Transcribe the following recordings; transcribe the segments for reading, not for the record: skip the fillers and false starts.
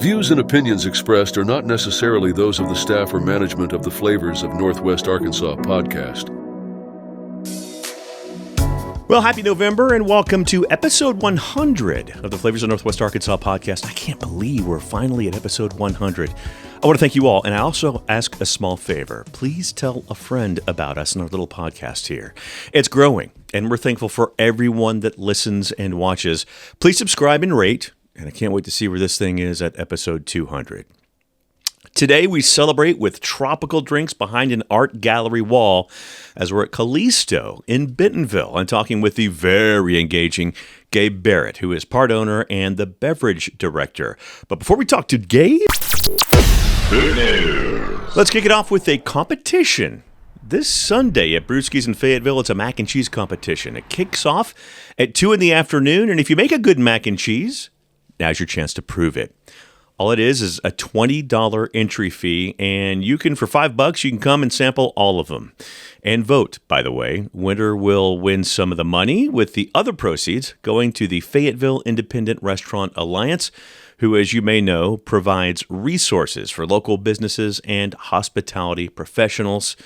Views and opinions expressed are not necessarily those of the staff or management of the Flavors of Northwest Arkansas podcast. Well, happy November and welcome to episode 100 of the Flavors of Northwest Arkansas podcast. I can't believe we're finally at episode 100. I want to thank you all, and I also ask a small favor. Please tell a friend about us and our little podcast here. It's growing, and we're thankful for everyone that listens and watches. Please subscribe and rate, and I can't wait to see where this thing is at episode 200. Today, we celebrate with tropical drinks behind an art gallery wall as we're at Callisto in Bentonville. I'm talking with the very engaging Gabe Barrett, who is part owner and the beverage director. But before we talk to Gabe, let's kick it off with a competition. This Sunday at Brewski's in Fayetteville, it's a mac and cheese competition. It kicks off at 2 in the afternoon, and if you make a good mac and cheese, now's your chance to prove it. All it is a $20 entry fee, and you can, for $5, you can come and sample all of them. And vote, by the way. Winner will win some of the money, with the other proceeds going to the Fayetteville Independent Restaurant Alliance, who, as you may know, provides resources for local businesses and hospitality professionals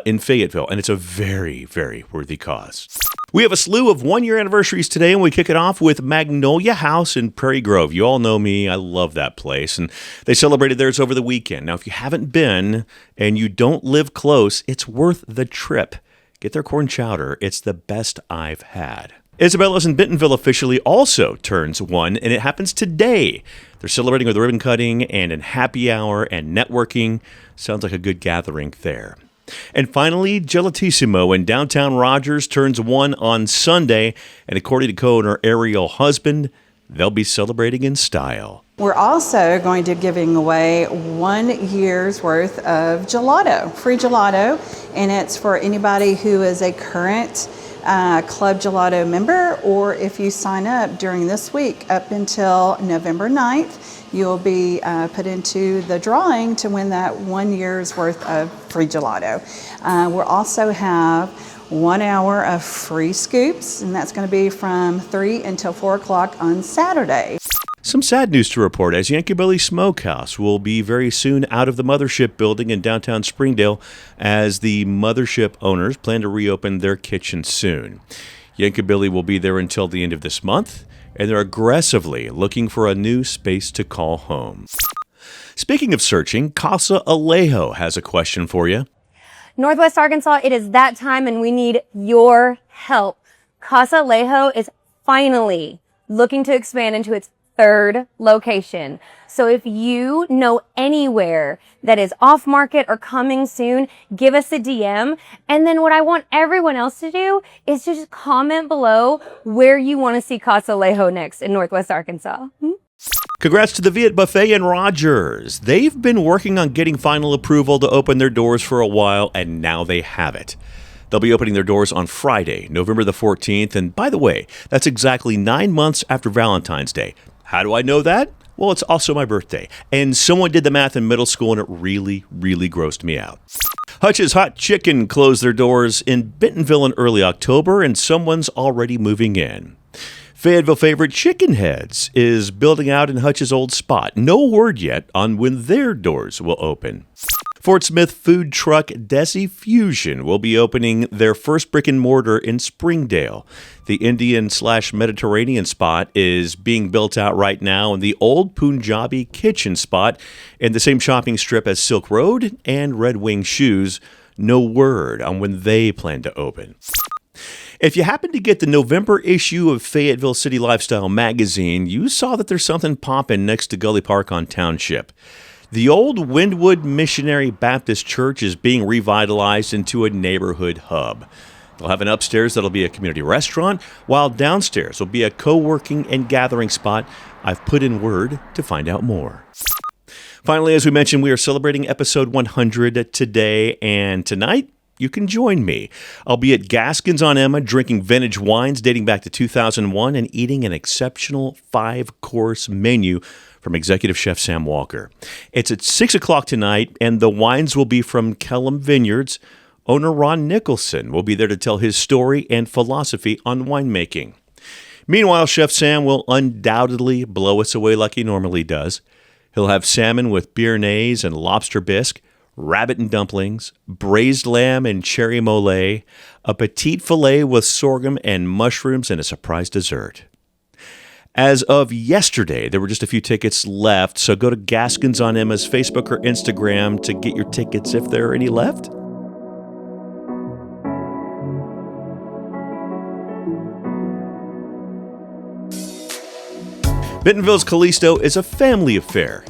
in Fayetteville. And it's a very, very worthy cause. We have a slew of one-year anniversaries today, and we kick it off with Magnolia House in Prairie Grove. You all know me. I love that place, and they celebrated theirs over the weekend. Now, if you haven't been and you don't live close, it's worth the trip. Get their corn chowder. It's the best I've had. Isabella's in Bentonville officially also turns 1, and it happens today. They're celebrating with ribbon cutting and a happy hour and networking. Sounds like a good gathering there. And finally, Gelatissimo in downtown Rogers turns 1 on Sunday, and according to co-owner Ariel Husband, they'll be celebrating in style. We're also going to be giving away 1 year's worth of gelato, free gelato, and it's for anybody who is a current Club Gelato member, or if you sign up during this week up until November 9th, you'll be put into the drawing to win that 1 year's worth of free gelato. We'll also have 1 hour of free scoops, and that's going to be from 3 until 4 o'clock on Saturday. Some sad news to report, as Yankabilly Smokehouse will be very soon out of the mothership building in downtown Springdale, as the mothership owners plan to reopen their kitchen soon. Yankabilly will be there until the end of this month, and they're aggressively looking for a new space to call home. Speaking of searching, Casa Alejo has a question for you. Northwest Arkansas, it is that time and we need your help. Casa Alejo is finally looking to expand into its 3rd location. So if you know anywhere that is off market or coming soon, give us a DM. And then what I want everyone else to do is to just comment below where you want to see Casa Alejo next in Northwest Arkansas. Congrats to the Viet Buffet in Rogers. They've been working on getting final approval to open their doors for a while, and now they have it. They'll be opening their doors on Friday, November the 14th. And by the way, that's exactly 9 months after Valentine's Day. How do I know that? Well, it's also my birthday. And someone did the math in middle school, and it really, really grossed me out. Hutch's Hot Chicken closed their doors in Bentonville in early October, and someone's already moving in. Fayetteville favorite Chicken Headz is building out in Hutch's old spot. No word yet on when their doors will open. Fort Smith food truck Desi Fusion will be opening their first brick and mortar in Springdale. The Indian/Mediterranean spot is being built out right now, and the old Punjabi kitchen spot in the same shopping strip as Silk Road and Red Wing Shoes. No word on when they plan to open. If you happen to get the November issue of Fayetteville City Lifestyle magazine, you saw that there's something popping next to Gully Park on Township. The old Windwood Missionary Baptist Church is being revitalized into a neighborhood hub. They'll have an upstairs that'll be a community restaurant, while downstairs will be a co-working and gathering spot. I've put in word to find out more. Finally, as we mentioned, we are celebrating episode 100 today, and tonight you can join me. I'll be at Gaskin's on Emma drinking vintage wines dating back to 2001 and eating an exceptional 5-course menu from Executive Chef Sam Walker. It's at 6 o'clock tonight, and the wines will be from Kellum Vineyards. Owner Ron Nicholson will be there to tell his story and philosophy on winemaking. Meanwhile, Chef Sam will undoubtedly blow us away like he normally does. He'll have salmon with béarnaise and lobster bisque, rabbit and dumplings, braised lamb and cherry mole, a petite filet with sorghum and mushrooms, and a surprise dessert. As of yesterday, there were just a few tickets left, so go to Gaskins on Emma's Facebook or Instagram to get your tickets if there are any left. Bentonville's Callisto is a family affair.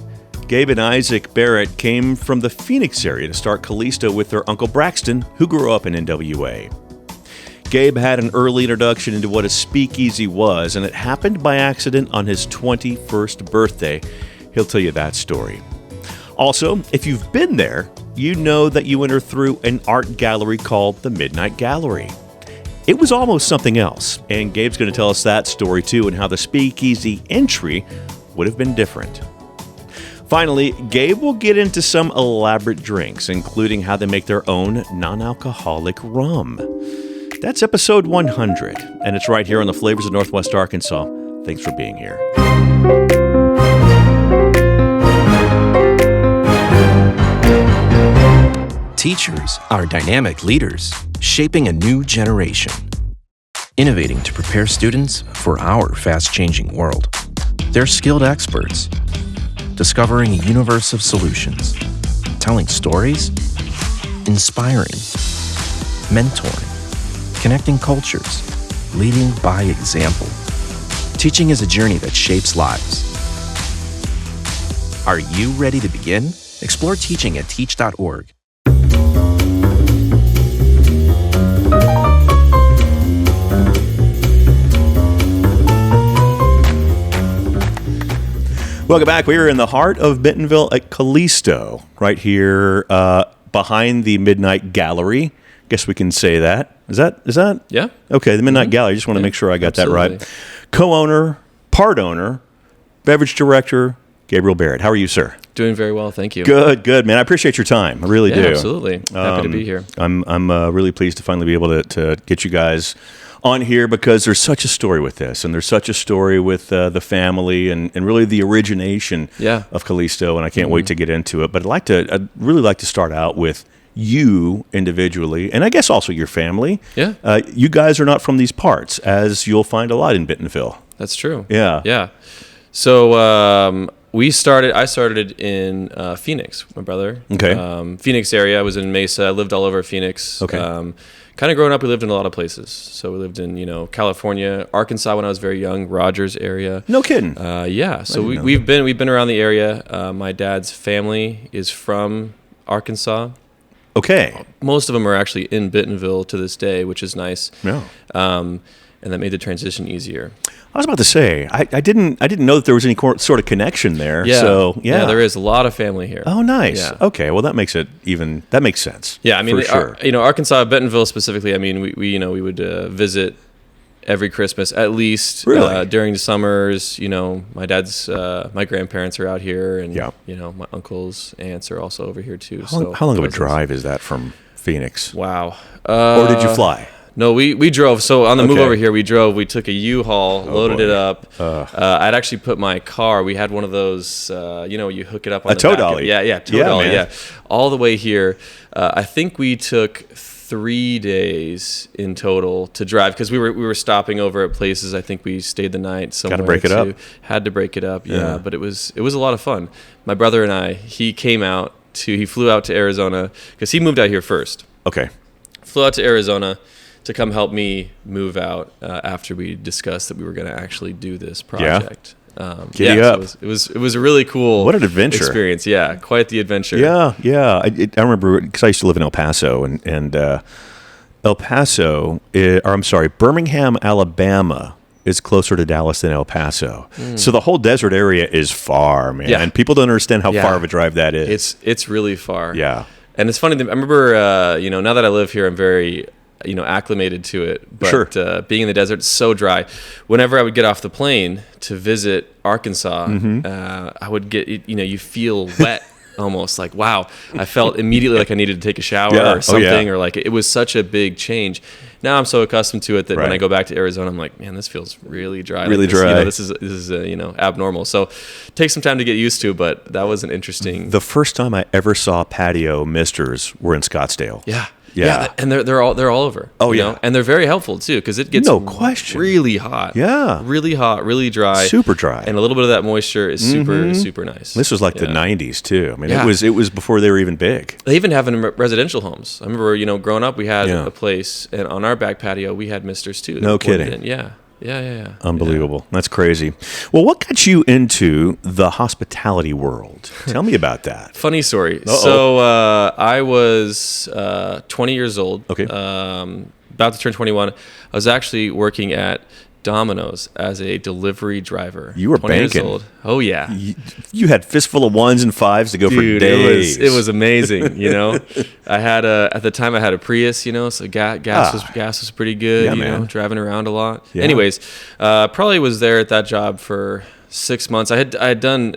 Gabe and Isaac Barrett came from the Phoenix area to start Callisto with their Uncle Braxton, who grew up in NWA. Gabe had an early introduction into what a speakeasy was, and it happened by accident on his 21st birthday. He'll tell you that story. Also, if you've been there, you know that you enter through an art gallery called the Midnight Gallery. It was almost something else, and Gabe's going to tell us that story too, and how the speakeasy entry would have been different. Finally, Gabe will get into some elaborate drinks, including how they make their own non-alcoholic rum. That's episode 100, and it's right here on the Flavors of Northwest Arkansas. Thanks for being here. Teachers are dynamic leaders, shaping a new generation, innovating to prepare students for our fast-changing world. They're skilled experts, discovering a universe of solutions, telling stories, inspiring, mentoring, connecting cultures, leading by example. Teaching is a journey that shapes lives. Are you ready to begin? Explore teaching at teach.org. Welcome back. We are in the heart of Bentonville at Callisto, right here behind the Midnight Gallery. Guess we can say that. Is that? Yeah. Okay, the Midnight Gallery. Just want to make sure I got that right. Co-owner, part owner, beverage director, Gabriel Barrett. How are you, sir? Doing very well, thank you. Good, man. I appreciate your time. I really do. Absolutely. Happy to be here. I'm really pleased to finally be able to get you guys on here, because there's such a story with this, and there's such a story with the family and really the origination of Callisto, and I can't wait to get into it. But I'd really like to start out with you individually, and I guess also your family. Yeah. You guys are not from these parts, as you'll find a lot in Bentonville. That's true. Yeah. So I started in Phoenix, my brother. Okay. Phoenix area. I was in Mesa. I lived all over Phoenix. Okay. Kind of growing up, we lived in a lot of places. So we lived in, California, Arkansas when I was very young, Rogers area. No kidding. Yeah. So we've been around the area. My dad's family is from Arkansas. Okay. Most of them are actually in Bentonville to this day, which is nice. Yeah. And that made the transition easier. I was about to say, I didn't know that there was any sort of connection there. Yeah. So, yeah, there is a lot of family here. Oh, nice. Yeah. Okay, well that makes sense. Yeah, I mean, for sure. Arkansas, Bentonville specifically. I mean, we would visit every Christmas at least. Really? During the summers. My dad's my grandparents are out here, and my uncles, aunts are also over here too. How long of a drive is that from Phoenix? Wow. Or did you fly? No, we drove. So on the move over here, we drove. We took a U-Haul, loaded it up. I'd actually put my car. We had one of those, you hook it up on a tow dolly. Tow dolly. Yeah, all the way here. I think we took 3 days in total to drive, because we were stopping over at places. I think we stayed the night somewhere. Got to break it up. Had to break it up. Yeah, but it was a lot of fun. My brother and he flew out to Arizona because he moved out here first. Okay. Flew out to Arizona to come help me move out after we discussed that we were going to actually do this project. Giddy up. So it was a really cool what an adventure experience. Yeah, quite the adventure. Yeah. I remember, because I used to live in El Paso, and Birmingham, Alabama is closer to Dallas than El Paso. So the whole desert area is far, man. Yeah. And people don't understand how far of a drive that is. It's really far. Yeah. And it's funny. I remember, now that I live here, I'm very acclimated to it. But sure. Being in the desert, it's so dry. Whenever I would get off the plane to visit Arkansas, I would get, you feel wet almost like, wow, I felt immediately like I needed to take a shower Yeah. or something, Oh, yeah. or like it was such a big change. Now I'm so accustomed to it that when Right. I go back to Arizona, I'm like, man, this feels really dry. Really like this, dry. This is abnormal. So take some time to get used to, but that was an interesting. The first time I ever saw patio misters were in Scottsdale. Yeah. Yeah. And they're all over. Oh, you yeah. know? And they're very helpful too, because it gets No question. really hot. Yeah. Really hot, really dry. Super dry. And a little bit of that moisture is super nice. This was like the Yeah. 90s too. I mean, Yeah. it was before they were even big. They even have it in residential homes. I remember, growing up, we had Yeah. a place, and on our back patio, we had misters too. No that poured kidding. it in. Yeah. Unbelievable. That's crazy. Well, what got you into the hospitality world? Tell me about that. Funny story. Uh-oh. So I was 20 years old. Okay. About to turn 21. I was actually working at Domino's as a delivery driver. You were 20 years banking. old. Oh yeah. You had fistful of 1s and 5s to go for Dude, days. it was amazing. I had at the time I had a Prius, so gas was pretty good. Yeah, man. Driving around a lot. Yeah. Anyways, probably was there at that job for 6 months. I had done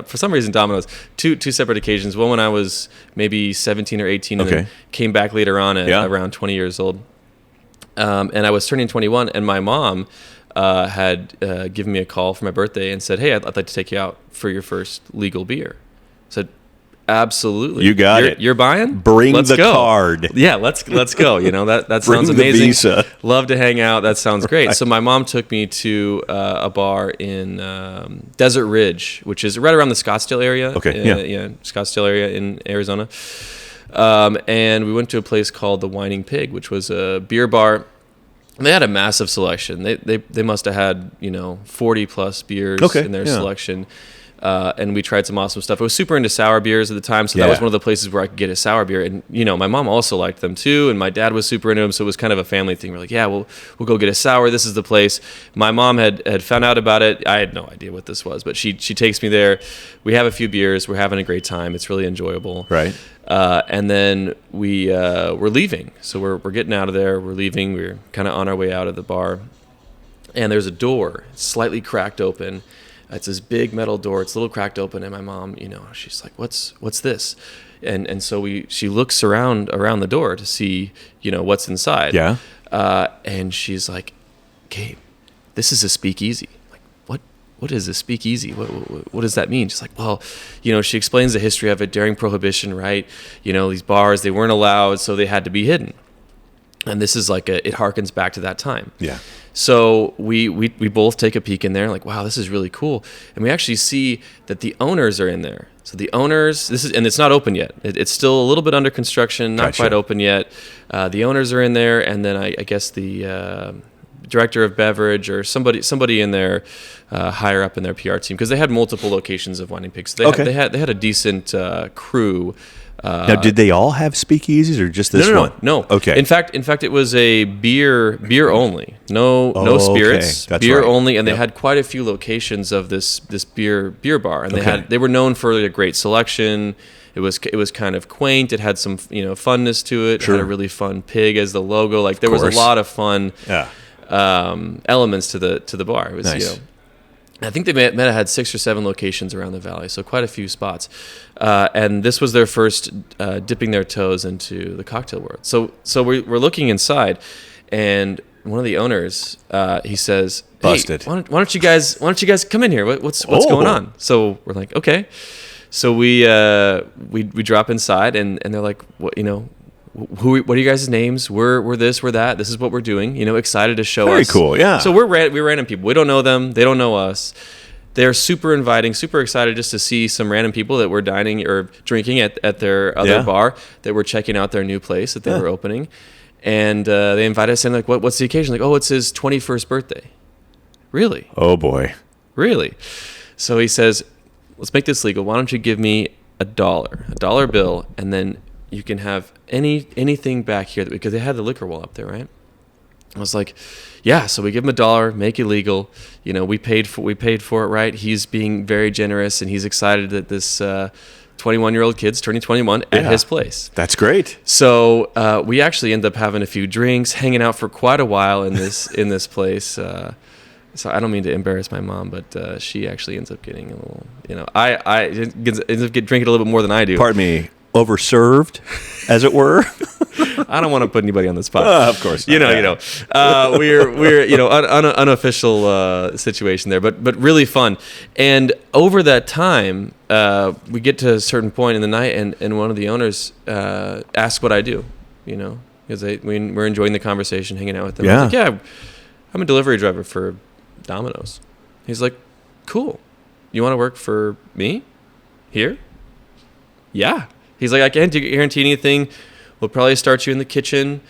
for some reason Domino's two separate occasions. One when I was maybe 17 or 18, and Okay. then came back later on at Yeah. around 20 years old. And I was turning 21, and my mom had given me a call for my birthday and said, "Hey, I'd like to take you out for your first legal beer." I said, "Absolutely, You got it. You're buying? Bring Let's the go." card. Yeah, let's go. That Bring sounds the amazing. visa. Love to hang out. That sounds great. Right. So my mom took me to a bar in Desert Ridge, which is right around the Scottsdale area. Okay, yeah. Scottsdale area in Arizona. And we went to a place called the Whining Pig, which was a beer bar. They had a massive selection. They must have had 40 plus beers in their selection. And we tried some awesome stuff. I was super into sour beers at the time, so that was one of the places where I could get a sour beer. And my mom also liked them too, and my dad was super into them, so it was kind of a family thing. We're like, yeah, we'll go get a sour. This is the place. My mom had found out about it. I had no idea what this was, but she takes me there. We have a few beers. We're having a great time. It's really enjoyable. Right. And then we're leaving. So we're getting out of there. We're leaving. We're kind of on our way out of the bar, and there's a door slightly cracked open. It's this big metal door. It's a little cracked open, and my mom, she's like, "What's this?" And so she looks around the door to see, what's inside. Yeah. And she's like, "Gabe, this is a speakeasy." I'm like, what is a speakeasy? What does that mean? She's like, well, she explains the history of it during Prohibition, right? These bars, they weren't allowed, so they had to be hidden. And this is like it harkens back to that time. Yeah. So we both take a peek in there, like, wow, this is really cool. And we actually see that the owners are in there. So the owners, and it's not open yet. It's still a little bit under construction, not Gotcha. quite open yet. The owners are in there, and then I guess the director of beverage or somebody in there higher up in their PR team, because they had multiple locations of Whining Pigs. So they had a decent crew. Now, did they all have speakeasies or just this one? No. Okay. In fact, it was a beer only. No spirits, okay. That's beer right. only, and they Yep. had quite a few locations of this beer bar, and Okay. they were known for a great selection. It was kind of quaint. It had some funness to it. Sure. It had a really fun pig as the logo. Like there was a course. lot of fun Yeah. elements to the bar. It was Nice. I think they may have had 6 or 7 locations around the valley, so quite a few spots. And this was their first dipping their toes into the cocktail world. So we're looking inside, and one of the owners he says, "Hey, Busted. why don't you guys come in here? What's going on?" So we're like, okay. So we drop inside, and they're like, what are you guys' names? We're this, we're that. This is what we're doing. Excited to show us. Very cool, yeah. So we're random people. We don't know them. They don't know us. They're super inviting, super excited just to see some random people that were dining or drinking at their other bar, that were checking out their new place that they were opening. And they invited us in, like, what's the occasion? Like, oh, it's his 21st birthday. Really? Oh, boy. Really? So he says, let's make this legal. Why don't you give me a dollar bill, and then you can have anything back here, because they had the liquor wall up there, right? I was like, yeah. So we give him $1, make it legal. We paid for it, right? He's being very generous, and he's excited that this 21-year-old kid's turning 21 at his place. That's great. So we actually end up having a few drinks, hanging out for quite a while in this place. So I don't mean to embarrass my mom, but she actually ends up getting a little, I ends up drinking a little bit more than I do. Pardon me, overserved, as it were. I don't want to put anybody on the spot. Of course not. We're unofficial situation there, but really fun. And over that time, we get to a certain point in the night, and one of the owners asks what I do, because we're enjoying the conversation, hanging out with them. Yeah. I was like, I'm a delivery driver for Domino's. He's like, cool. You want to work for me here? Yeah. He's like, I can't guarantee anything. We'll probably start you in the kitchen.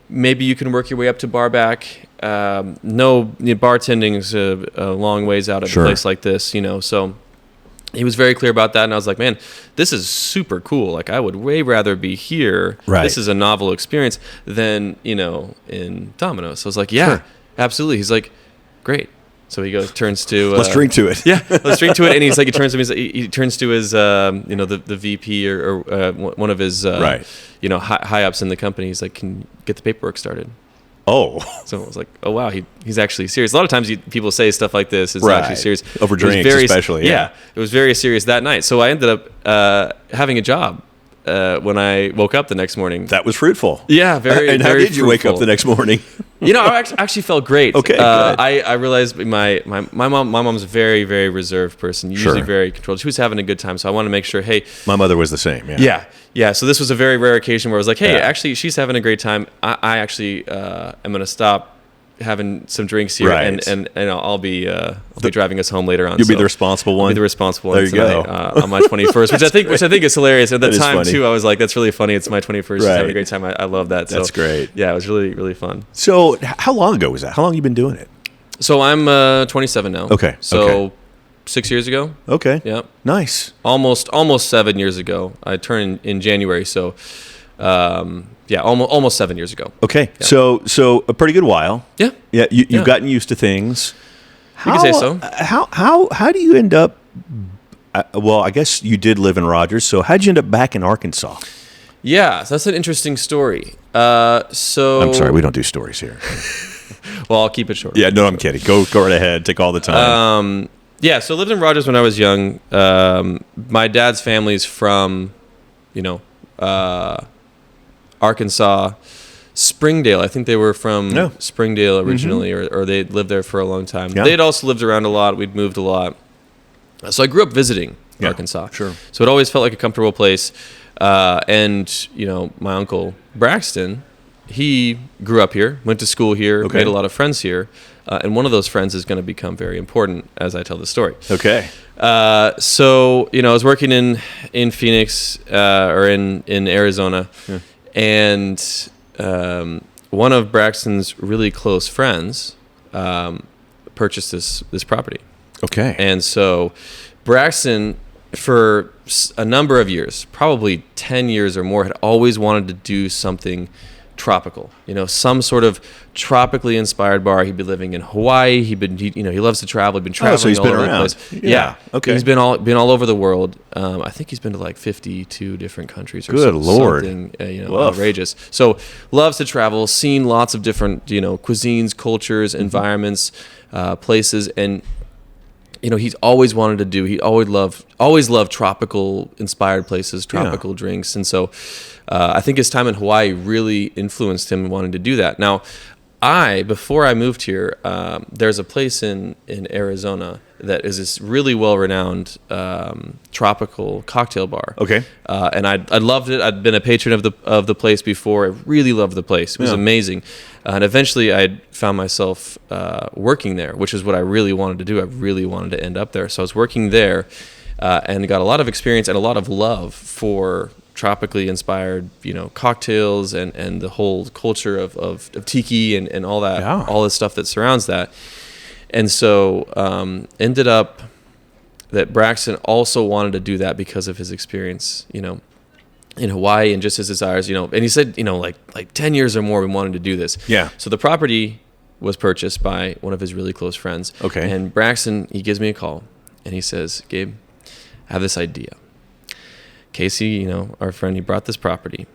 Maybe you can work your way up to bar back. Bartending is a long ways out of a place like this, So he was very clear about that, and I was like, man, this is super cool. Like, I would way rather be here. Right. This is a novel experience than, in Domino's. So I was like, yeah, absolutely. He's like, great. So he turns to... let's drink to it. Yeah, let's drink to it. And he's like, he turns to his, the VP or one of his, high ups in the company. He's like, can you get the paperwork started? Oh. So I was like, oh, wow, he's actually serious. A lot of times people say stuff like this. It's actually serious. Over drinks, especially. Yeah, it was very serious that night. So I ended up having a job when I woke up the next morning. That was fruitful. Yeah, very. And how very did you wake up the next morning? I actually felt great. Okay, good. I realized my mom's a very, very reserved person, usually very controlled. She was having a good time, so I wanted to make sure, hey. My mother was the same, Yeah. So this was a very rare occasion where I was like, hey, actually, she's having a great time. I actually am going to stop having some drinks here, and I'll be driving us home later on. You'll be the responsible one. I'll be the responsible one. There you go. On my 21st, which I think is hilarious. At the time funny. too, I was like, that's really funny. It's my 21st. She's having a great time. I love that. That's great. Yeah, it was really, really fun. So how long ago was that? How long have you been doing it? So I'm 27 now. Okay. So 6 years ago. Okay. Yeah. Nice. Almost 7 years ago. I turned in January. So. Almost 7 years ago. Okay, Yeah. so a pretty good while. Yeah. Yeah, you've gotten used to things. You can say so. How do you end up? Well, I guess you did live in Rogers. So how'd you end up back in Arkansas? Yeah, so that's an interesting story. I'm sorry, we don't do stories here. Well, I'll keep it short. Yeah, no, I'm kidding. Go right ahead. Take all the time. So I lived in Rogers when I was young. My dad's family's from, Arkansas, Springdale. I think they were from Springdale originally, or they lived there for a long time. Yeah. They'd also lived around a lot. We'd moved a lot. So I grew up visiting Arkansas. Sure. So it always felt like a comfortable place. And my uncle Braxton, he grew up here, went to school here, made a lot of friends here. And one of those friends is going to become very important as I tell the story. Okay. So I was working in Phoenix or in Arizona. Yeah. And one of Braxton's really close friends purchased this property. Okay. And so Braxton, for a number of years, probably 10 years or more, had always wanted to do something tropical, some sort of tropically inspired bar. He'd been living in Hawaii. He loves to travel. He'd been traveling so he's all been over around. the place. Yeah. Okay. He's been all over the world. I think he's been to like 52 different countries or Good Lord. Something outrageous. So loves to travel, seen lots of different, cuisines, cultures, environments, places, and he's always wanted to do. He always loved tropical inspired places, tropical drinks, and so I think his time in Hawaii really influenced him in wanting to do that. Now, before I moved here, there's a place in Arizona that is this really well-renowned tropical cocktail bar. Okay. And I loved it. I'd been a patron of the place before. I really loved the place. It was amazing. And eventually I found myself working there, which is what I really wanted to do. I really wanted to end up there. So I was working there and got a lot of experience and a lot of love for tropically inspired, cocktails and the whole culture of tiki and all that, all the stuff that surrounds that. And so ended up that Braxton also wanted to do that because of his experience, in Hawaii and just his desires, and he said, like 10 years or more, we wanted to do this. Yeah. So the property was purchased by one of his really close friends. Okay. And Braxton, he gives me a call and he says, Gabe, I have this idea. Casey, our friend, he brought this property.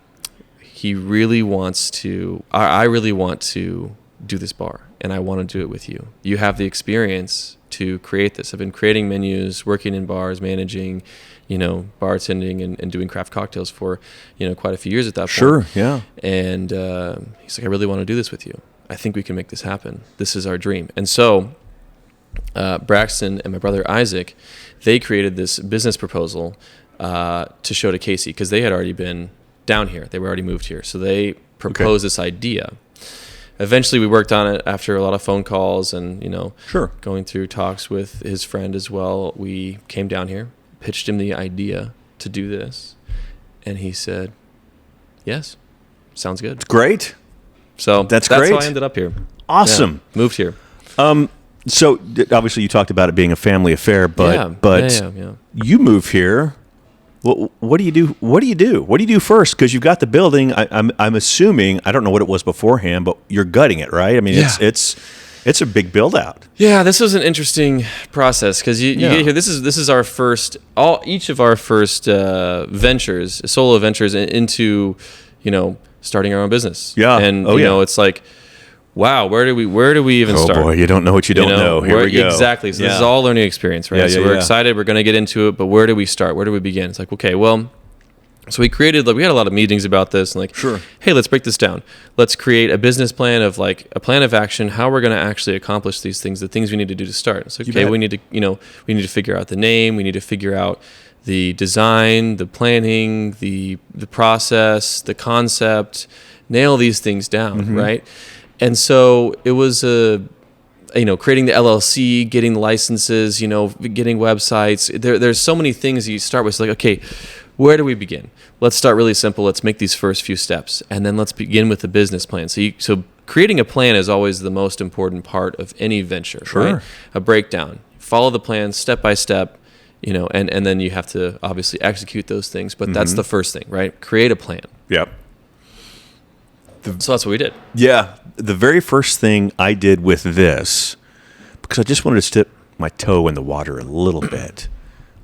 He really wants to, I really want to do this bar. and I want to do it with you. You have the experience to create this. I've been creating menus, working in bars, managing, bartending and doing craft cocktails for, quite a few years at that point. Sure, yeah. And he's like, I really want to do this with you. I think we can make this happen. This is our dream. And so Braxton and my brother Isaac, they created this business proposal to show to Casey, because they had already been down here. They were already moved here. So they proposed this idea. Eventually we worked on it after a lot of phone calls and, Sure. going through talks with his friend as well. We came down here, pitched him the idea to do this. And he said, yes, sounds good. Great. So That's how great. I ended up here. Awesome. Yeah, moved here. So obviously you talked about it being a family affair, but yeah. you move here. What do you do? What do you do? What do you do first? Because you've got the building. I'm assuming, I don't know what it was beforehand, but you're gutting it, right? I mean, it's a big build out. Yeah, this was an interesting process because you get here. This is our first, each of our first ventures, solo ventures into, starting our own business. Yeah. And it's like, wow, where do we even start? Oh boy, you don't know what you don't know. Here we go. Exactly. So this is all learning experience, right? So we're excited. We're going to get into it, but where do we start? Where do we begin? It's like, okay, well, so we created, we had a lot of meetings about this and sure. Hey, let's break this down. Let's create a business plan of a plan of action, how we're going to actually accomplish these things, the things we need to do to start. So, okay, we need to figure out the name. We need to figure out the design, the planning, the process, the concept, nail these things down, right? And so it was creating the LLC, getting licenses, getting websites. There's so many things you start with. It's like, okay, where do we begin? Let's start really simple. Let's make these first few steps, and then let's begin with the business plan. So creating a plan is always the most important part of any venture, right? A breakdown. Follow the plan step by step, and then you have to obviously execute those things. But that's the first thing, right? Create a plan. Yep. So that's what we did. Yeah. The very first thing I did with this, because I just wanted to dip my toe in the water a little bit,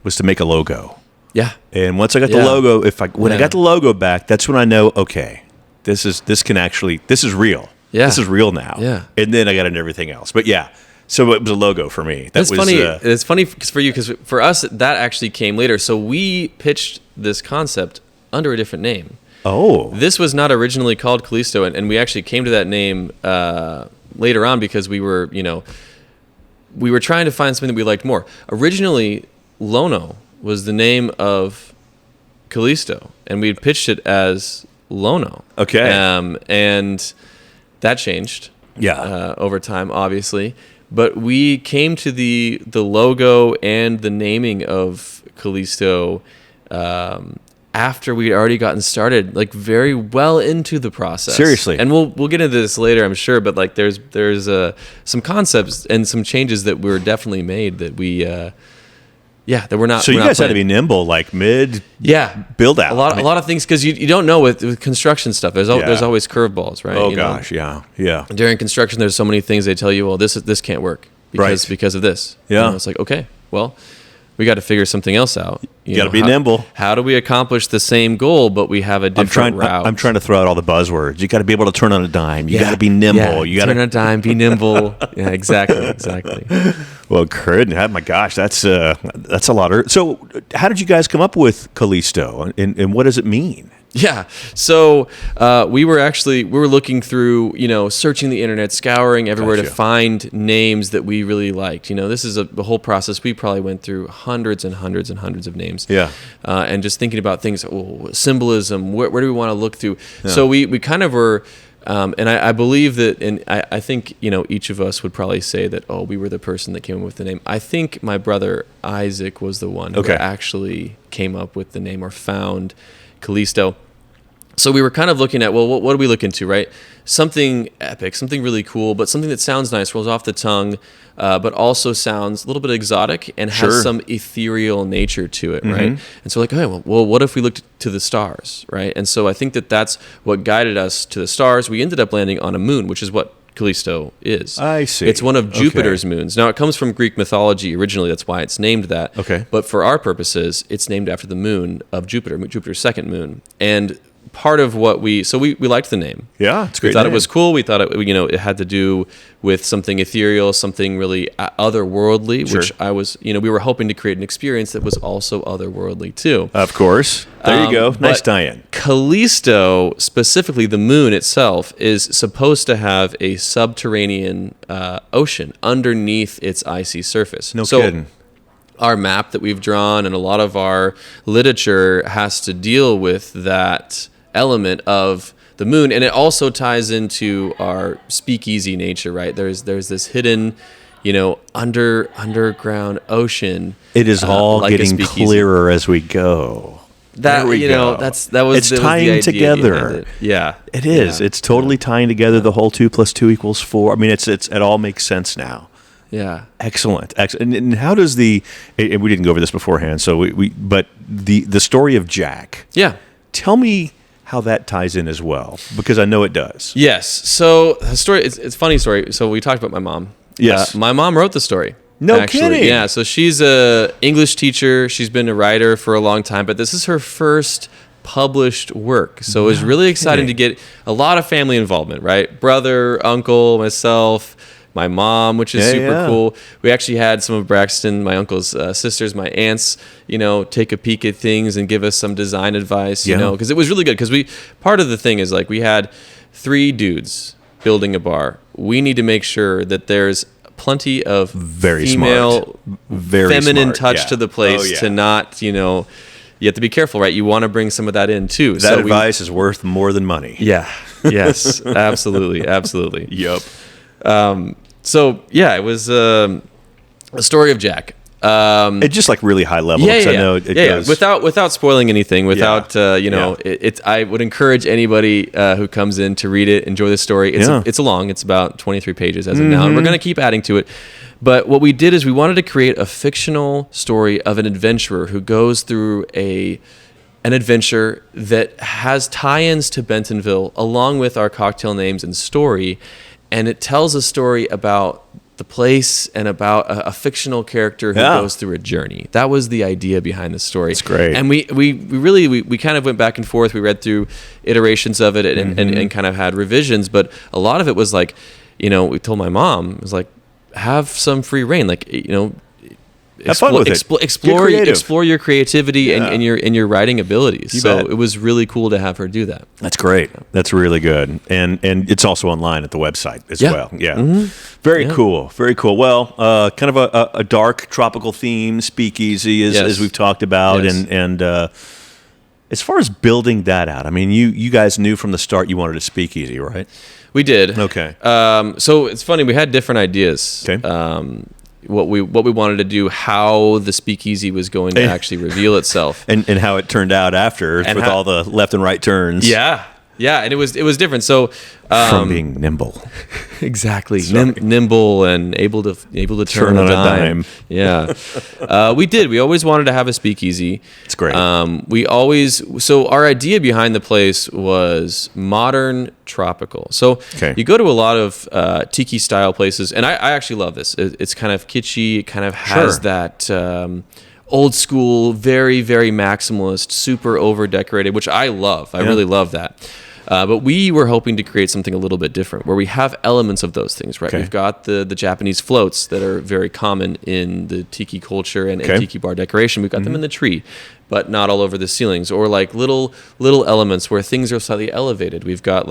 was to make a logo. Yeah. And once I got the logo, when I got the logo back, that's when I know, okay, this is real. Yeah. This is real now. Yeah. And then I got into everything else. But yeah. So it was a logo for me. Funny. It's funny for you because for us that actually came later. So we pitched this concept under a different name. Oh. This was not originally called Callisto, and we actually came to that name later on because we were trying to find something that we liked more. Originally, Lono was the name of Callisto, and we had pitched it as Lono. Okay. And that changed. Yeah. Over time, obviously. But we came to the logo and the naming of Callisto after we'd already gotten started, very well into the process. Seriously. And we'll get into this later, I'm sure, but there's some concepts and some changes that were definitely made that we that we're not. So you guys had to be planning. nimble, mid build out. A lot of things because you don't know with construction stuff. There's always curveballs, right? Oh gosh, yeah. During construction, there's so many things they tell you. Well, this can't work because of this. Yeah, it's like, okay, well, we got to figure something else out. You got to be nimble. How do we accomplish the same goal, but we have a different route? I'm trying to throw out all the buzzwords. You got to be able to turn on a dime. You got to be nimble. Yeah, you got to turn on a dime, be nimble. Yeah, exactly. Well, my gosh, that's a lot. So, how did you guys come up with Callisto, and what does it mean? Yeah. So we were looking through, searching the internet, scouring everywhere to find names that we really liked. This is a whole process. We probably went through hundreds and hundreds and hundreds of names. Yeah. And just thinking about things, symbolism, where do we want to look through? Yeah. So we kind of were, and I believe that, and I think, each of us would probably say that, we were the person that came up with the name. I think my brother Isaac was the one who actually came up with the name or found Callisto. So we were kind of looking at, what do we look into, right? Something epic, something really cool, but something that sounds nice, rolls off the tongue, but also sounds a little bit exotic and has some ethereal nature to it, right? And so okay, well, what if we looked to the stars, right? And so I think that's what guided us to the stars. We ended up landing on a moon, which is what Callisto is. I see. It's one of Jupiter's moons. Now, it comes from Greek mythology originally. That's why it's named that. Okay. But for our purposes, it's named after the moon of Jupiter, Jupiter's second moon. And part of what we liked the name. Yeah, it's a great We thought name. it was cool. We thought it had to do with something ethereal, something really otherworldly, Sure. which we were hoping to create an experience that was also otherworldly too. Of course. There you go. Nice But tie-in. Callisto, specifically the moon itself, is supposed to have a subterranean ocean underneath its icy surface. No kidding. Our map that we've drawn and a lot of our literature has to deal with that element of the moon, and it also ties into our speakeasy nature, right? There's this hidden, underground ocean. It is all like a getting speakeasy. clearer as we go. That There we go. It's It's tying together. It. Yeah, It is. Yeah. It's totally tying together the whole 2 + 2 = 4. I mean, it all makes sense now. Yeah. Excellent. And how does and we didn't go over this beforehand, so but the story of Jack. Yeah. Tell me how that ties in as well, because I know it does. Yes. So the story, it's a funny story. So we talked about my mom. Yes. My mom wrote the story. No kidding. Yeah. So she's a English teacher. She's been a writer for a long time, but this is her first published work. So it was really exciting to get a lot of family involvement, right? Brother, uncle, myself, my mom, which is super cool. We actually had some of Braxton, my uncle's sisters, my aunts, take a peek at things and give us some design advice, because it was really good. Because part of the thing is we had 3 dudes building a bar. We need to make sure that there's plenty of female, feminine touch to the place to not, you have to be careful, right? You want to bring some of that in too. That advice is worth more than money. Yeah. Yes. Absolutely. Absolutely. Yep. It was a story of Jack. It's just really high level. Yeah. I know it goes. Without spoiling anything, I would encourage anybody who comes in to read it, enjoy the story. It's long. It's about 23 pages as of now, and we're going to keep adding to it. But what we did is we wanted to create a fictional story of an adventurer who goes through an adventure that has tie-ins to Bentonville, along with our cocktail names and story. And it tells a story about the place and about a fictional character who goes through a journey. That was the idea behind the story. It's great. And we really kind of went back and forth. We read through iterations of it and kind of had revisions. But a lot of it was we told my mom, it was have some free reign. Have fun with it. Explore your creativity and your writing abilities. Bet. It was really cool to have her do that. That's great. That's really good. And it's also online at the website as well. Yeah. Mm-hmm. Very cool. Very cool. Well, kind of a dark tropical theme, speakeasy, as we've talked about. Yes. And as far as building that out, I mean, you guys knew from the start you wanted a speakeasy, right? We did. Okay. So it's funny. We had different ideas. Okay. What we wanted to do, how the speakeasy was going to actually reveal itself, and how it turned out after with all the left and right turns. Yeah, and it was different. So from being nimble, exactly, nimble and able to turn on a dime. Yeah, we always wanted to have a speakeasy. It's great. So our idea behind the place was modern tropical. So you go to a lot of tiki style places, and I actually love this. It's kind of kitschy. It kind of has that old school, very, very maximalist, super over decorated, which I love. I really love that. But we were hoping to create something a little bit different, where we have elements of those things, right? We've got the Japanese floats that are very common in the tiki culture and tiki bar decoration. We've got them in the tree, but not all over the ceilings, or little elements where things are slightly elevated. We've got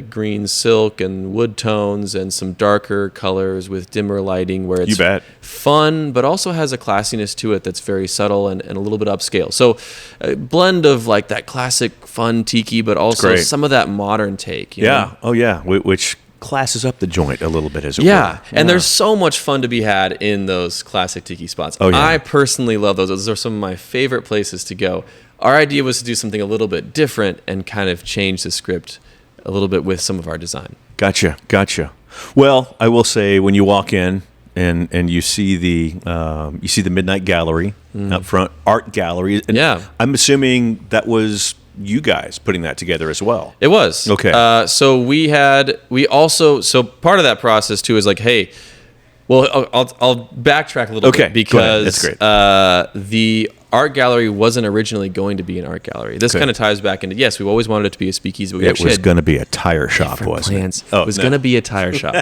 green silk and wood tones and some darker colors with dimmer lighting, where it's fun, but also has a classiness to it that's very subtle and a little bit upscale. So a blend of that classic fun tiki, but also some of that modern take. You know? Oh yeah. Which classes up the joint a little bit, as it were. Yeah, and there's so much fun to be had in those classic tiki spots. Oh, yeah. I personally love those. Those are some of my favorite places to go. Our idea was to do something a little bit different and kind of change the script a little bit with some of our design. Gotcha. Well, I will say, when you walk in and you see the Midnight Gallery up front, art gallery. And I'm assuming that was you guys putting that together as well. It was. Okay. So part of that process too is hey, Well, I'll backtrack a little Okay, bit go ahead. That's because great. the art gallery wasn't originally going to be an art gallery. This Okay. kind of ties back into, yes, we've always wanted it to be a speakeasy, but we It actually was had going to be a tire shop, different wasn't plans. it? Oh, It was no. going to be a tire shop.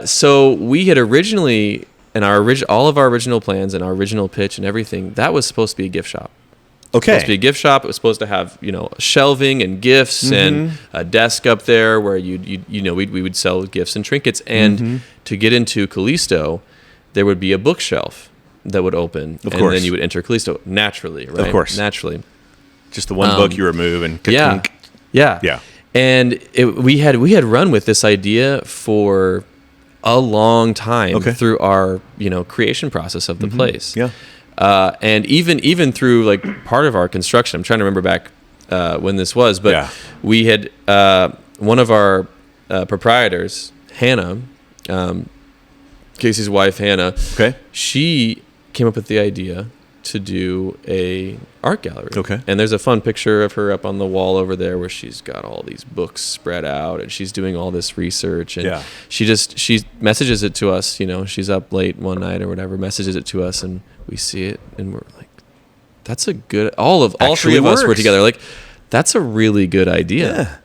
So we had originally, in all of our original plans and our original pitch and everything, that was supposed to be a gift shop. Okay. Supposed to be a gift shop. It was supposed to have, shelving and gifts and a desk up there where we would sell gifts and trinkets. And to get into Callisto, there would be a bookshelf that would open, Of and course. then you would enter Callisto naturally, right? Of course. Naturally. Just the one book you remove and Yeah. Yeah. Yeah. And we had run with this idea for a long time Okay. through our, creation process of the place. Yeah. And even through like part of our construction, I'm trying to remember back when this was, but Yeah. we had one of our proprietors, Hannah, Casey's wife, Hannah. Okay. She came up with the idea to do a art gallery. Okay. And there's a fun picture of her up on the wall over there where she's got all these books spread out and she's doing all this research, and Yeah. she messages it to us, she's up late one night or whatever, messages it to us, and we see it and we're like, that's a good, all Actually three of us were works. together like, that's a really good idea. Yeah.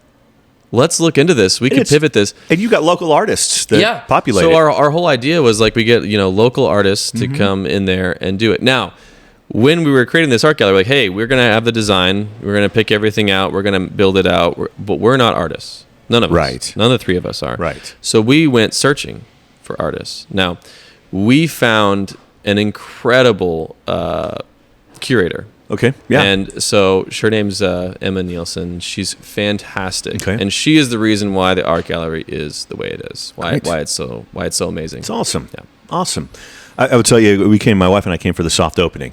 Let's look into this. We could it's- pivot this. And you got local artists that populate So it. our whole idea was like we get local artists to come in there and do it. Now, when we were creating this art gallery, like, hey, we're gonna have the design, we're gonna pick everything out, we're gonna build it out, but we're not artists. None of us. Right. None of the three of us are. Right. So we went searching for artists. Now, we found an incredible curator. Okay. Yeah. And so her name's Emma Nielsen. She's fantastic. Okay. And she is the reason why the art gallery is the way it is. Why Great. it's so amazing. It's awesome. Yeah. Awesome. I would tell you, my wife and I came for the soft opening.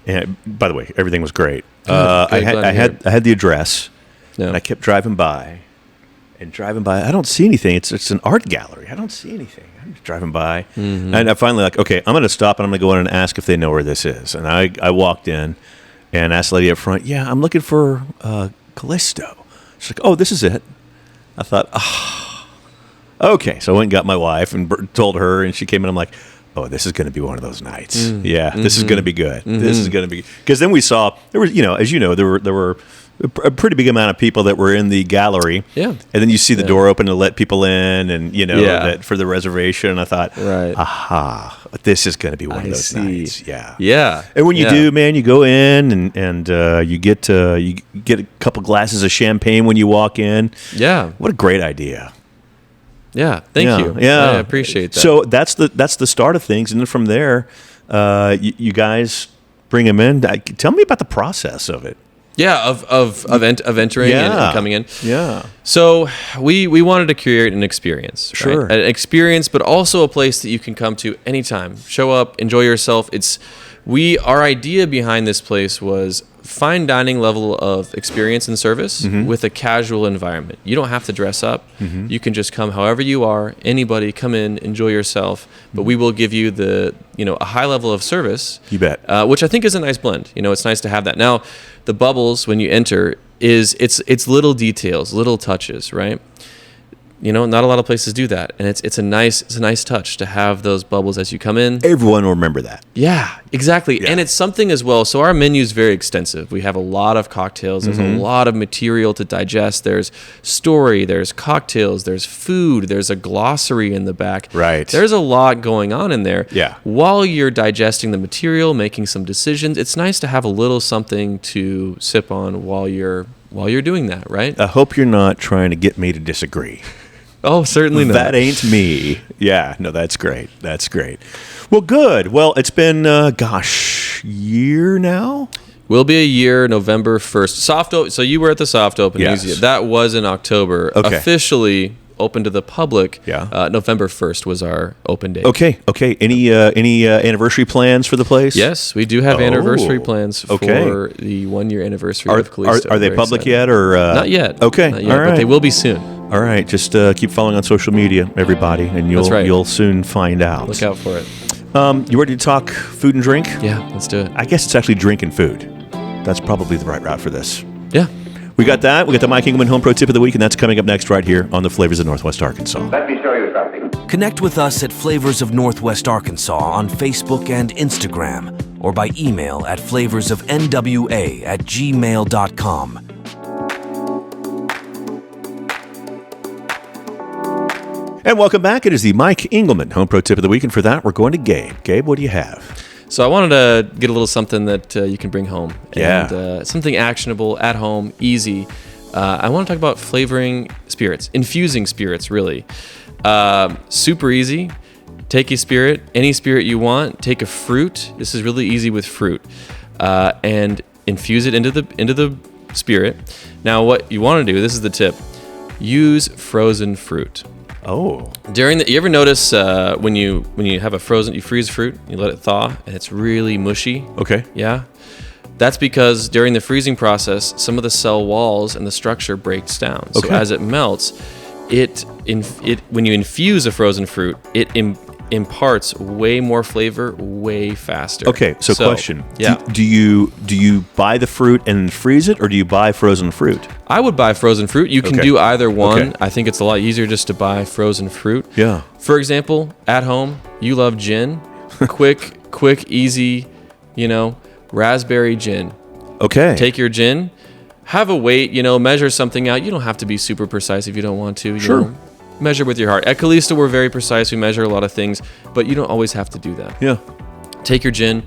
And by the way, everything was great. I Good, glad to hear had the address, Yeah. and I kept driving by. I don't see anything. It's an art gallery. I don't see anything. I'm just driving by, and I finally okay, I'm going to stop and I'm going to go in and ask if they know where this is. And I walked in and asked the lady up front, yeah, I'm looking for Callisto. She's like, oh, this is it. I thought, okay. So I went and got my wife and told her, and she came in. I'm like, oh, this is going to be one of those nights. This is going to be good. This is going to be, because then we saw there was, as you know, there were a pretty big amount of people that were in the gallery. Yeah. And then you see the door open to let people in, and Yeah. that for the reservation. And I thought, Right. aha, this is going to be one I of those see. nights. Yeah. Yeah. And when you Yeah. do, man, you go in and you get a couple glasses of champagne when you walk in. Yeah. What a great idea. Yeah. Thank Yeah, you. yeah. I appreciate that. So that's the start of things, and then from there, you guys bring them in. Tell me about the process of it. yeah, of entering and coming in. Yeah. So we wanted to create an experience, right? Sure. An experience, but also a place that you can come to anytime. Show up, enjoy yourself. Our idea behind this place was fine dining level of experience and service with a casual environment. You don't have to dress up. You can just come however you are. Anybody, come in, enjoy yourself. But we will give you a high level of service. You bet. Which I think is a nice blend. It's nice to have that. Now, the bubbles when you enter it's little details, little touches, right? Not a lot of places do that, and it's a nice touch to have those bubbles as you come in. Everyone will remember that. Yeah, exactly. Yeah. And it's something as well. So our menu is very extensive. We have a lot of cocktails. There's a lot of material to digest. There's story, there's cocktails, there's food, there's a glossary in the back. Right. There's a lot going on in there. Yeah. While you're digesting the material, making some decisions, it's nice to have a little something to sip on while you're doing that, right? I hope you're not trying to get me to disagree. Oh, certainly not. That ain't me. Yeah, no, that's great. That's great. Well, good. Well, it's been, year now? Will be a year, November 1st. So you were at the soft opening. Yes. That was in October. Okay. Officially open to the public. Yeah. November 1st was our open date. Okay. Any anniversary plans for the place? Yes, we do have anniversary plans for okay. the 1 year anniversary of Callisto. Are they Very public excited. yet? Or Not yet. Okay. Not yet, all right. but they will be soon. All right. Just keep following on social media, everybody, and That's right. you'll soon find out. Look out for it. You ready to talk food and drink? Yeah, let's do it. I guess it's actually drink and food. That's probably the right route for this. Yeah. We got that. We got the Mike Ingleman Home Pro Tip of the Week, and that's coming up next right here on the Flavors of Northwest Arkansas. Let me show you something. Connect with us at Flavors of Northwest Arkansas on Facebook and Instagram, or by email at flavorsofnwa@gmail.com. And welcome back. It is the Mike Ingleman Home Pro Tip of the Week, and for that, we're going to Gabe. Gabe, what do you have? So I wanted to get a little something that you can bring home. Yeah. And something actionable, at home, easy. I want to talk about flavoring spirits, infusing spirits, really. Super easy. Take a spirit, any spirit you want. Take a fruit. This is really easy with fruit. And infuse it into the spirit. Now, what you want to do, this is the tip. Use frozen fruit. Oh. You ever notice when you have you freeze fruit, you let it thaw, and it's really mushy? Okay. Yeah? That's because during the freezing process, some of the cell walls and the structure breaks down. So as it melts, when you infuse a frozen fruit, it imparts way more flavor way faster. Okay, so question. Yeah. Do you buy the fruit and freeze it, or do you buy frozen fruit? I would buy frozen fruit. You can do either one. Okay. I think it's a lot easier just to buy frozen fruit. Yeah. For example, at home, you love gin. quick, easy, raspberry gin. Okay. Take your gin, have a weight, measure something out. You don't have to be super precise if you don't want to. Sure. Measure with your heart. At Callisto, we're very precise. We measure a lot of things, but you don't always have to do that. Yeah. Take your gin,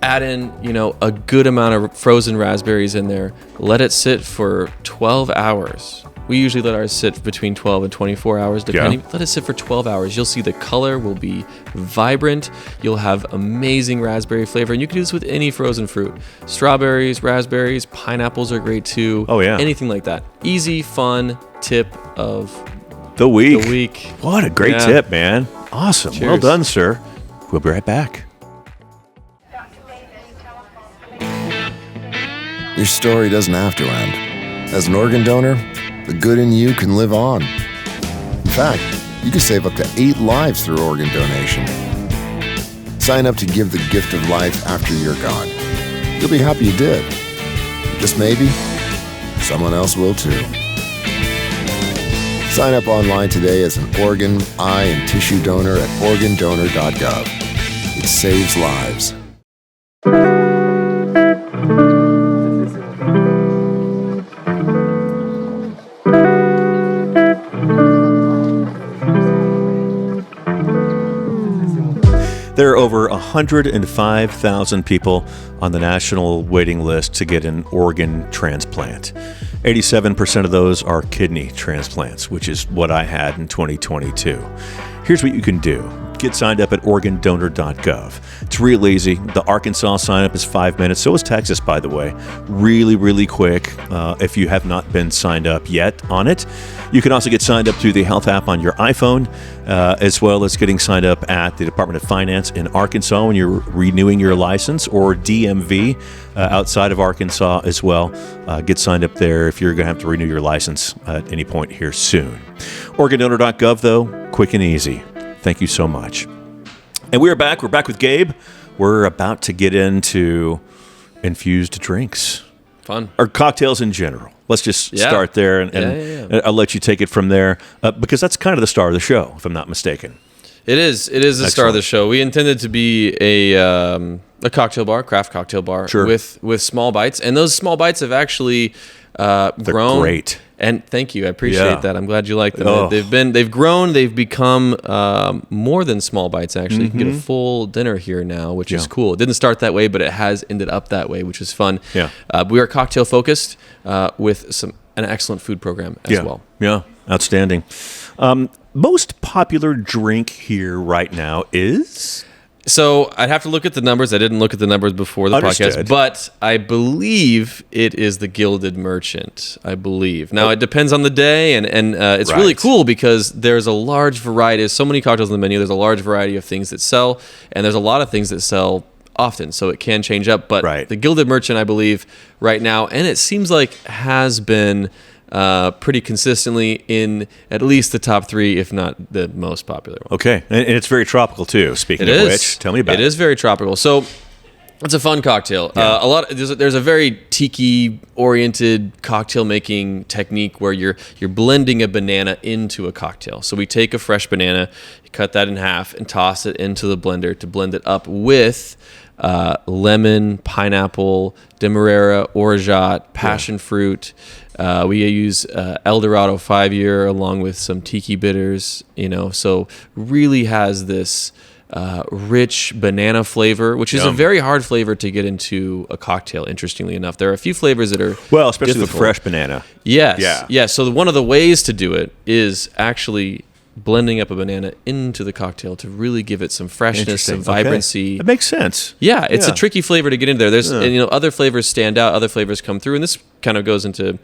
add in, a good amount of frozen raspberries in there. Let it sit for 12 hours. We usually let ours sit between 12 and 24 hours, depending. Yeah. Let it sit for 12 hours. You'll see the color will be vibrant. You'll have amazing raspberry flavor, and you can do this with any frozen fruit. Strawberries, raspberries, pineapples are great too. Oh, yeah. Anything like that. Easy, fun tip of The week. the week. What a great tip, man. Awesome. Cheers. Well done, sir. We'll be right back. Your story doesn't have to end. As an organ donor, the good in you can live on. In fact, you can save up to 8 lives through organ donation. Sign up to give the gift of life after you're gone. You'll be happy you did. Just maybe, someone else will too. Sign up online today as an organ, eye, and tissue donor at organdonor.gov. It saves lives. There are over 105,000 people on the national waiting list to get an organ transplant. 87% of those are kidney transplants, which is what I had in 2022. Here's what you can do. Get signed up at organdonor.gov. It's real easy. The Arkansas sign up is 5 minutes. So is Texas, by the way. Really, really quick if you have not been signed up yet on it. You can also get signed up through the health app on your iPhone, as well as getting signed up at the Department of Finance in Arkansas when you're renewing your license, or DMV outside of Arkansas as well. Get signed up there if you're going to have to renew your license at any point here soon. Organdonor.gov, though, quick and easy. Thank you so much. And we're back. We're back with Gabe. We're about to get into infused drinks. Fun. Or cocktails in general. Let's just start there, and I'll let you take it from there, because that's kind of the star of the show, if I'm not mistaken. It is the star of the show. We intended to be a cocktail bar, craft cocktail bar, Sure. with small bites, and those small bites have actually They're grown. great. And thank you, I appreciate that. I'm glad you like them. Oh. They've grown. They've become more than small bites. Actually, you can get a full dinner here now, which is cool. It didn't start that way, but it has ended up that way, which is fun. Yeah. We are cocktail focused with an excellent food program as well. Yeah, outstanding. Most popular drink here right now is? So I'd have to look at the numbers. I didn't look at the numbers before the Understood. podcast, but I believe it is the Gilded Merchant. I believe. Now, it depends on the day, and it's really cool because there's a large variety. There's so many cocktails on the menu. There's a large variety of things that sell, and there's a lot of things that sell often, so it can change up. But the Gilded Merchant, I believe, right now, and it seems like has been pretty consistently in at least the top 3, if not the most popular one. Okay, and it's very tropical too. Speaking of which, tell me about it. It is very tropical. So It's a fun cocktail. There's a very tiki-oriented cocktail making technique where you're blending a banana into a cocktail. So we take a fresh banana, you cut that in half, and toss it into the blender to blend it up with lemon, pineapple, demerara, orgeat, passion fruit. We use El Dorado 5-year along with some tiki bitters. So really has this rich banana flavor, which is a very hard flavor to get into a cocktail. Interestingly enough, there are a few flavors that are especially difficult. the fresh banana. Yes, yeah. So one of the ways to do it is actually blending up a banana into the cocktail to really give it some freshness, some vibrancy. Okay. That makes sense. Yeah, it's a tricky flavor to get in there. There's other flavors stand out, other flavors come through, and this kind of goes into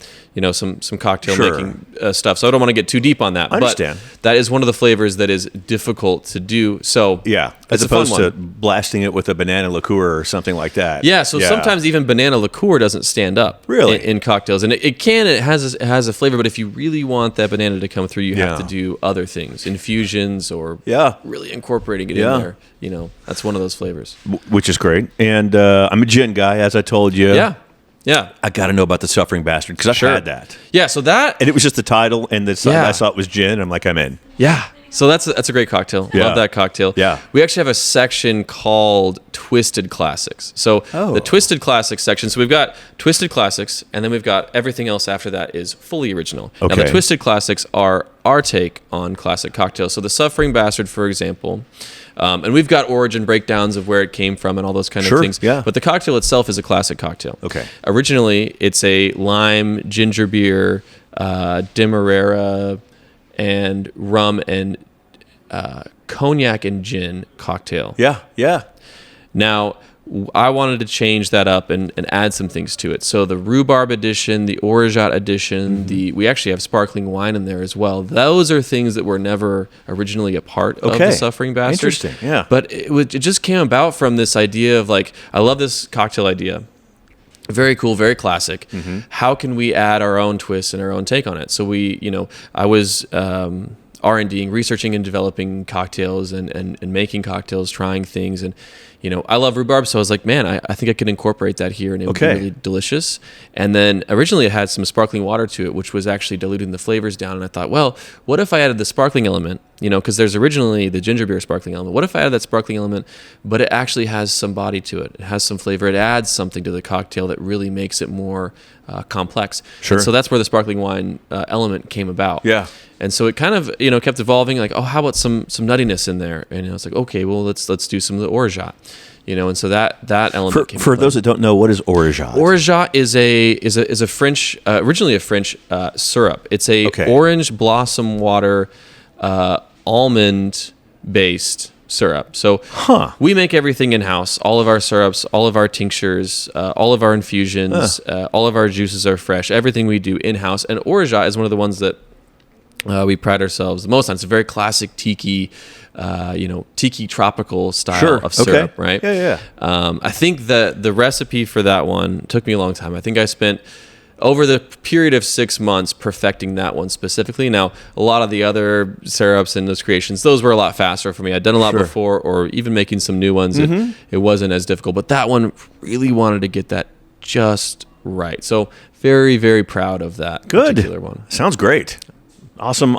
some cocktail making stuff. So I don't want to get too deep on that. I understand. But that is one of the flavors that is difficult to do. So as opposed to blasting it with a banana liqueur or something like that. Yeah. So sometimes even banana liqueur doesn't stand up in cocktails, and it has a flavor. But if you really want that banana to come through, you have to do other things, infusions, or really incorporating it in there. That's one of those flavors, which is great. And I'm a gin guy, as I told you. Yeah. I got to know about the Suffering Bastard because I've had that. Yeah, so that... And it was just the title, and I saw it was gin. I'm like, I'm in. Yeah. So that's a great cocktail. Love that cocktail. Yeah. We actually have a section called Twisted Classics. So the Twisted Classics section, so we've got Twisted Classics, and then we've got everything else after that is fully original. Okay. Now, the Twisted Classics are our take on classic cocktails. So the Suffering Bastard, for example... and we've got origin breakdowns of where it came from and all those kind of things. Yeah. But the cocktail itself is a classic cocktail. Okay. Originally, it's a lime, ginger beer, demerara, and rum and cognac and gin cocktail. Yeah. Now, I wanted to change that up and add some things to it. So the rhubarb edition, the orgeat edition, we actually have sparkling wine in there as well. Those are things that were never originally a part of the Suffering Bastard. Interesting, yeah. But it just came about from this idea of I love this cocktail idea. Very cool, very classic. How can we add our own twist and our own take on it? So I was... R&Ding, researching and developing cocktails and making cocktails, trying things. And, I love rhubarb. So I was like, man, I think I could incorporate that here and it would be really delicious. And then originally it had some sparkling water to it, which was actually diluting the flavors down. And I thought, well, what if I added the sparkling element, because there's originally the ginger beer sparkling element. What if I added that sparkling element, but it actually has some body to it. It has some flavor. It adds something to the cocktail that really makes it more complex. And so that's where the sparkling wine element came about. Yeah. And so it kind of, kept evolving how about some nuttiness in there? And it's like, okay, well, let's do some of the orgeat, and so that element came for those that don't know, what is orgeat? Orgeat is a French, originally a French syrup. It's a orange blossom water, almond based syrup. So we make everything in-house. All of our syrups, all of our tinctures, all of our infusions, all of our juices are fresh. Everything we do in-house. And orgeat is one of the ones that we pride ourselves the most on. It's a very classic tiki, tiki tropical style of syrup, right? Yeah. I think the recipe for that one took me a long time. I think I spent over the period of 6 months perfecting that one specifically. Now, a lot of the other syrups and those creations, those were a lot faster for me. I'd done a lot before, or even making some new ones, it wasn't as difficult. But that one really wanted to get that just right. So very, very proud of that particular one. Sounds great. Awesome.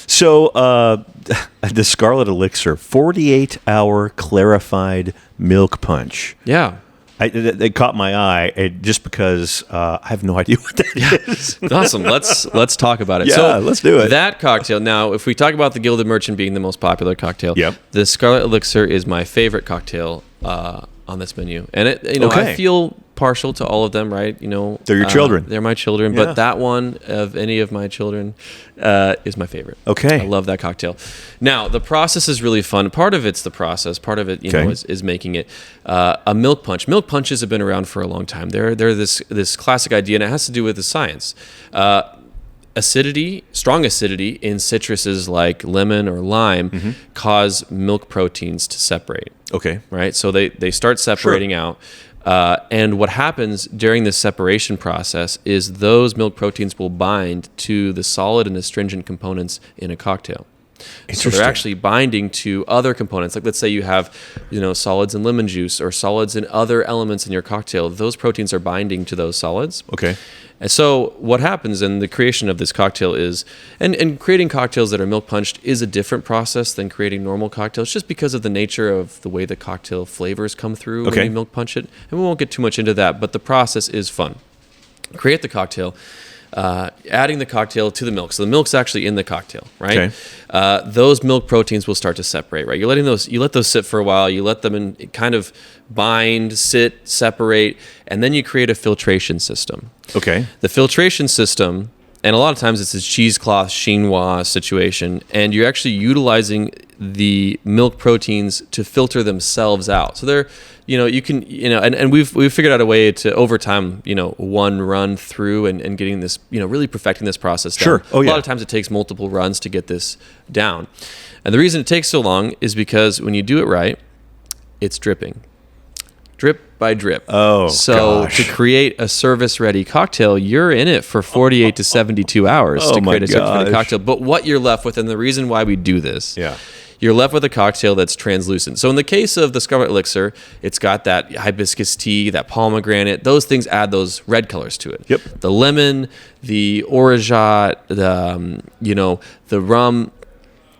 So the Scarlet Elixir, 48-hour clarified milk punch. Yeah. It caught my eye just because I have no idea what that is. Awesome. Let's talk about it. Yeah, so let's do it. That cocktail. Now, if we talk about the Gilded Merchant being the most popular cocktail, the Scarlet Elixir is my favorite cocktail on this menu. And I feel partial to all of them, right? They're your children. They're my children, but that one of any of my children is my favorite. Okay. I love that cocktail. Now, the process is really fun. Part of it's the process. Part of it, is making it a milk punch. Milk punches have been around for a long time. They're this classic idea, and it has to do with the science. Strong acidity in citruses like lemon or lime cause milk proteins to separate. Okay. Right? So they start separating out. And what happens during this separation process is those milk proteins will bind to the solid and astringent components in a cocktail. So they're actually binding to other components. Like let's say you have, solids in lemon juice or solids in other elements in your cocktail. Those proteins are binding to those solids. Okay. And so what happens in the creation of this cocktail is, and creating cocktails that are milk punched is a different process than creating normal cocktails, just because of the nature of the way the cocktail flavors come through when you milk punch it. And we won't get too much into that, but the process is fun. Create the cocktail, adding the cocktail to the milk. So the milk's actually in the cocktail, right? Okay. Those milk proteins will start to separate, right? You let those sit for a while. You let them kind of bind, sit, separate, and then you create a filtration system. Okay. The filtration system, and a lot of times it's this cheesecloth chinois situation, and you're actually utilizing the milk proteins to filter themselves out. So they're, you can, and we've figured out a way to, over time, one run through and getting this, really perfecting this process down. Sure. Oh, yeah. A lot of times it takes multiple runs to get this down. And the reason it takes so long is because when you do it right, it's dripping. Drip by drip. Oh, so gosh. to create a service-ready cocktail, you're in it for 48 to 72 hours to create a service-ready cocktail. But what you're left with, and the reason why we do this, you're left with a cocktail that's translucent. So in the case of the Scarlet Elixir, it's got that hibiscus tea, that pomegranate. Those things add those red colors to it. Yep. The lemon, the orgeat, the rum.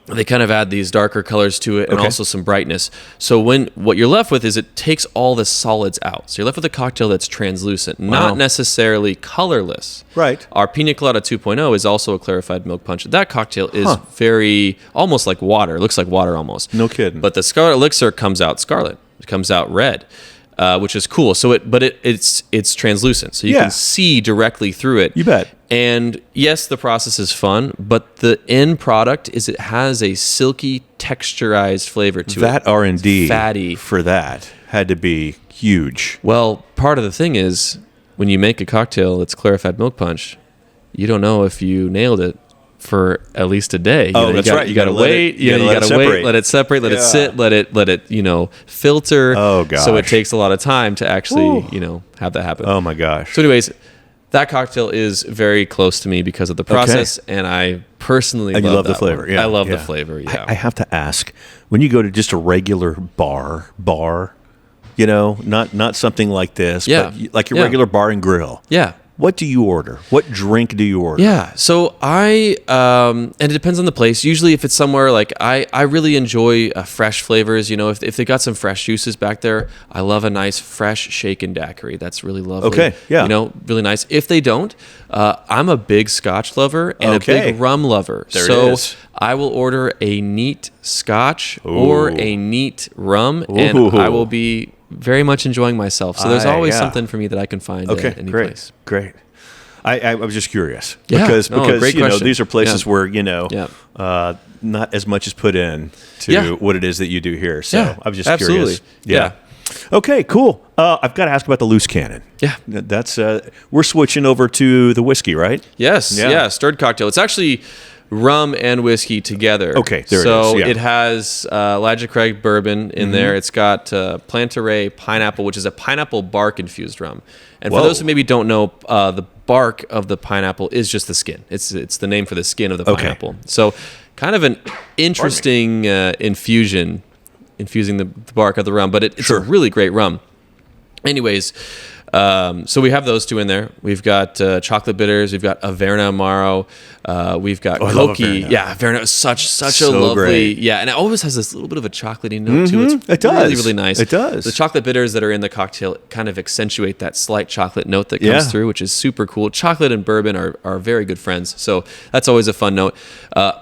They kind of add these darker colors to it and also some brightness. So what you're left with is it takes all the solids out. So you're left with a cocktail that's translucent, not necessarily colorless. Right. Our Pina Colada 2.0 is also a clarified milk punch. That cocktail is very, almost like water. It looks like water almost. No kidding. But the Scarlet Elixir comes out scarlet. It comes out red. Which is cool. So it's translucent, so you can see directly through it. You bet. And yes, the process is fun, but the end product is it has a silky, texturized flavor to it. That R&D fatty for that had to be huge. Well, part of the thing is when you make a cocktail that's clarified milk punch, you don't know if you nailed it for at least a day. That's right. You got to wait. You got to wait. Let it separate. Let it sit. Let it filter. Oh gosh. So it takes a lot of time to actually have that happen. Oh my gosh. So anyways, that cocktail is very close to me because of the process, and I personally love the flavor. Yeah, I love the flavor. Yeah. I have to ask, when you go to just a regular bar, not something like this, but like your regular bar and grill. Yeah. What do you order? What drink do you order? Yeah, so and it depends on the place. Usually if it's somewhere like, I really enjoy fresh flavors. If they got some fresh juices back there, I love a nice fresh shaken daiquiri. That's really lovely. Okay, yeah. Really nice. If they don't, I'm a big Scotch lover and a big rum lover. There it is. I will order a neat Scotch or a neat rum, and I will be very much enjoying myself. So there's always something for me that I can find at any place. Great. I was just curious Yeah. because Great question. these are places where not as much is put in to what it is that you do here. So I was just curious. Yeah. Okay, cool. I've got to ask about the loose cannon. Yeah. That's we're switching over to the whiskey, right? Yes. Yeah. Stirred cocktail. It's actually rum and whiskey together. Okay, there it is. So Yeah. it has Elijah Craig bourbon in there. It's got Plantaray pineapple, which is a pineapple bark infused rum. And for those who maybe don't know, the bark of the pineapple is just the skin. It's the name for the skin of the pineapple. So kind of an interesting infusing the bark of the rum, but it's a really great rum. Anyways, so we have those two in there. We've got chocolate bitters. We've got Averna Amaro. We've got Koki. Yeah, Averna is such a lovely. Great. Yeah, and it always has this little bit of a chocolatey note to it. It does. Really, really nice. It does. The chocolate bitters that are in the cocktail kind of accentuate that slight chocolate note that comes through, which is super cool. Chocolate and bourbon are very good friends, so that's always a fun note.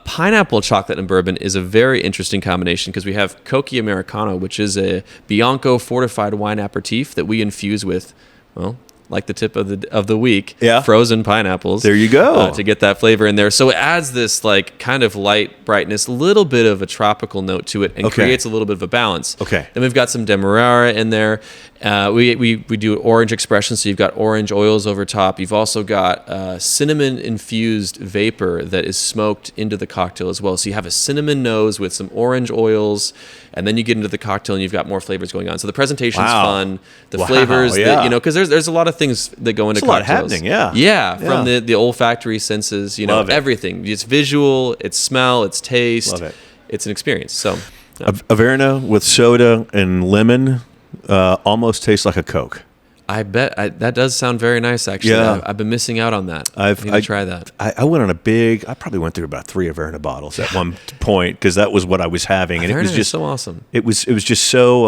Pineapple chocolate and bourbon is a very interesting combination because we have Koki Americano, which is a Bianco fortified wine aperitif that we infuse with, well, like the tip of the week, frozen pineapples. There you go. To get that flavor in there. So it adds this like kind of light brightness, a little bit of a tropical note to it, and creates a little bit of a balance. Okay. Then we've got some Demerara in there, We do orange expression, so you've got orange oils over top. You've also got cinnamon infused vapor that is smoked into the cocktail as well. So you have a cinnamon nose with some orange oils, and then you get into the cocktail and you've got more flavors going on. So the presentation's fun. The flavors, because there's a lot of things that go into cocktails. A lot happening, from the olfactory senses, everything. It's visual, it's smell, it's taste. Love it. It's an experience. So Averna with soda and lemon almost tastes like a Coke. I bet that does sound very nice, actually. Yeah. I've been missing out on that. I need to try that. I went on I probably went through about 3 Averna bottles at one point because that was what I was having. And Averna it was just is so awesome. It was just so,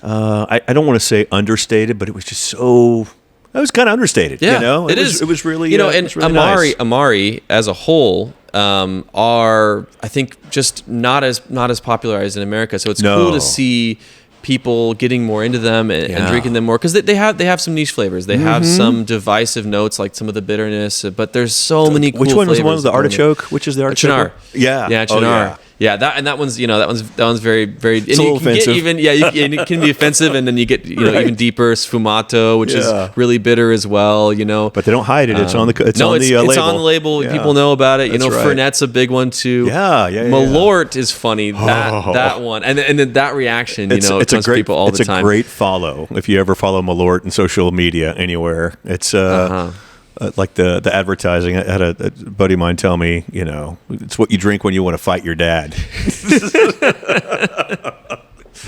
I don't want to say understated, but it was just so, it was kind of understated. Yeah, it was really, and was really nice. Amari as a whole, are, I think, just not as popularized in America. So it's cool to see people getting more into them and drinking them more, because they have some niche flavors. They have some divisive notes, like some of the bitterness, but there's so many cool flavors. Which one was the one with the artichoke? Which is the artichoke? Chinar. Yeah. Chinar. Yeah, that one's very, very. It's a little offensive. It can be offensive, and then you get even deeper sfumato, which is really bitter as well. But they don't hide it. It's on the label. It's on the label. Yeah. People know about it. Fernet's a big one too. Yeah. Malort is funny. That one, and then that reaction. It's a great people all the time. It's a great follow if you ever follow Malort in social media anywhere. It's like the advertising. I had a buddy of mine tell me, it's what you drink when you want to fight your dad.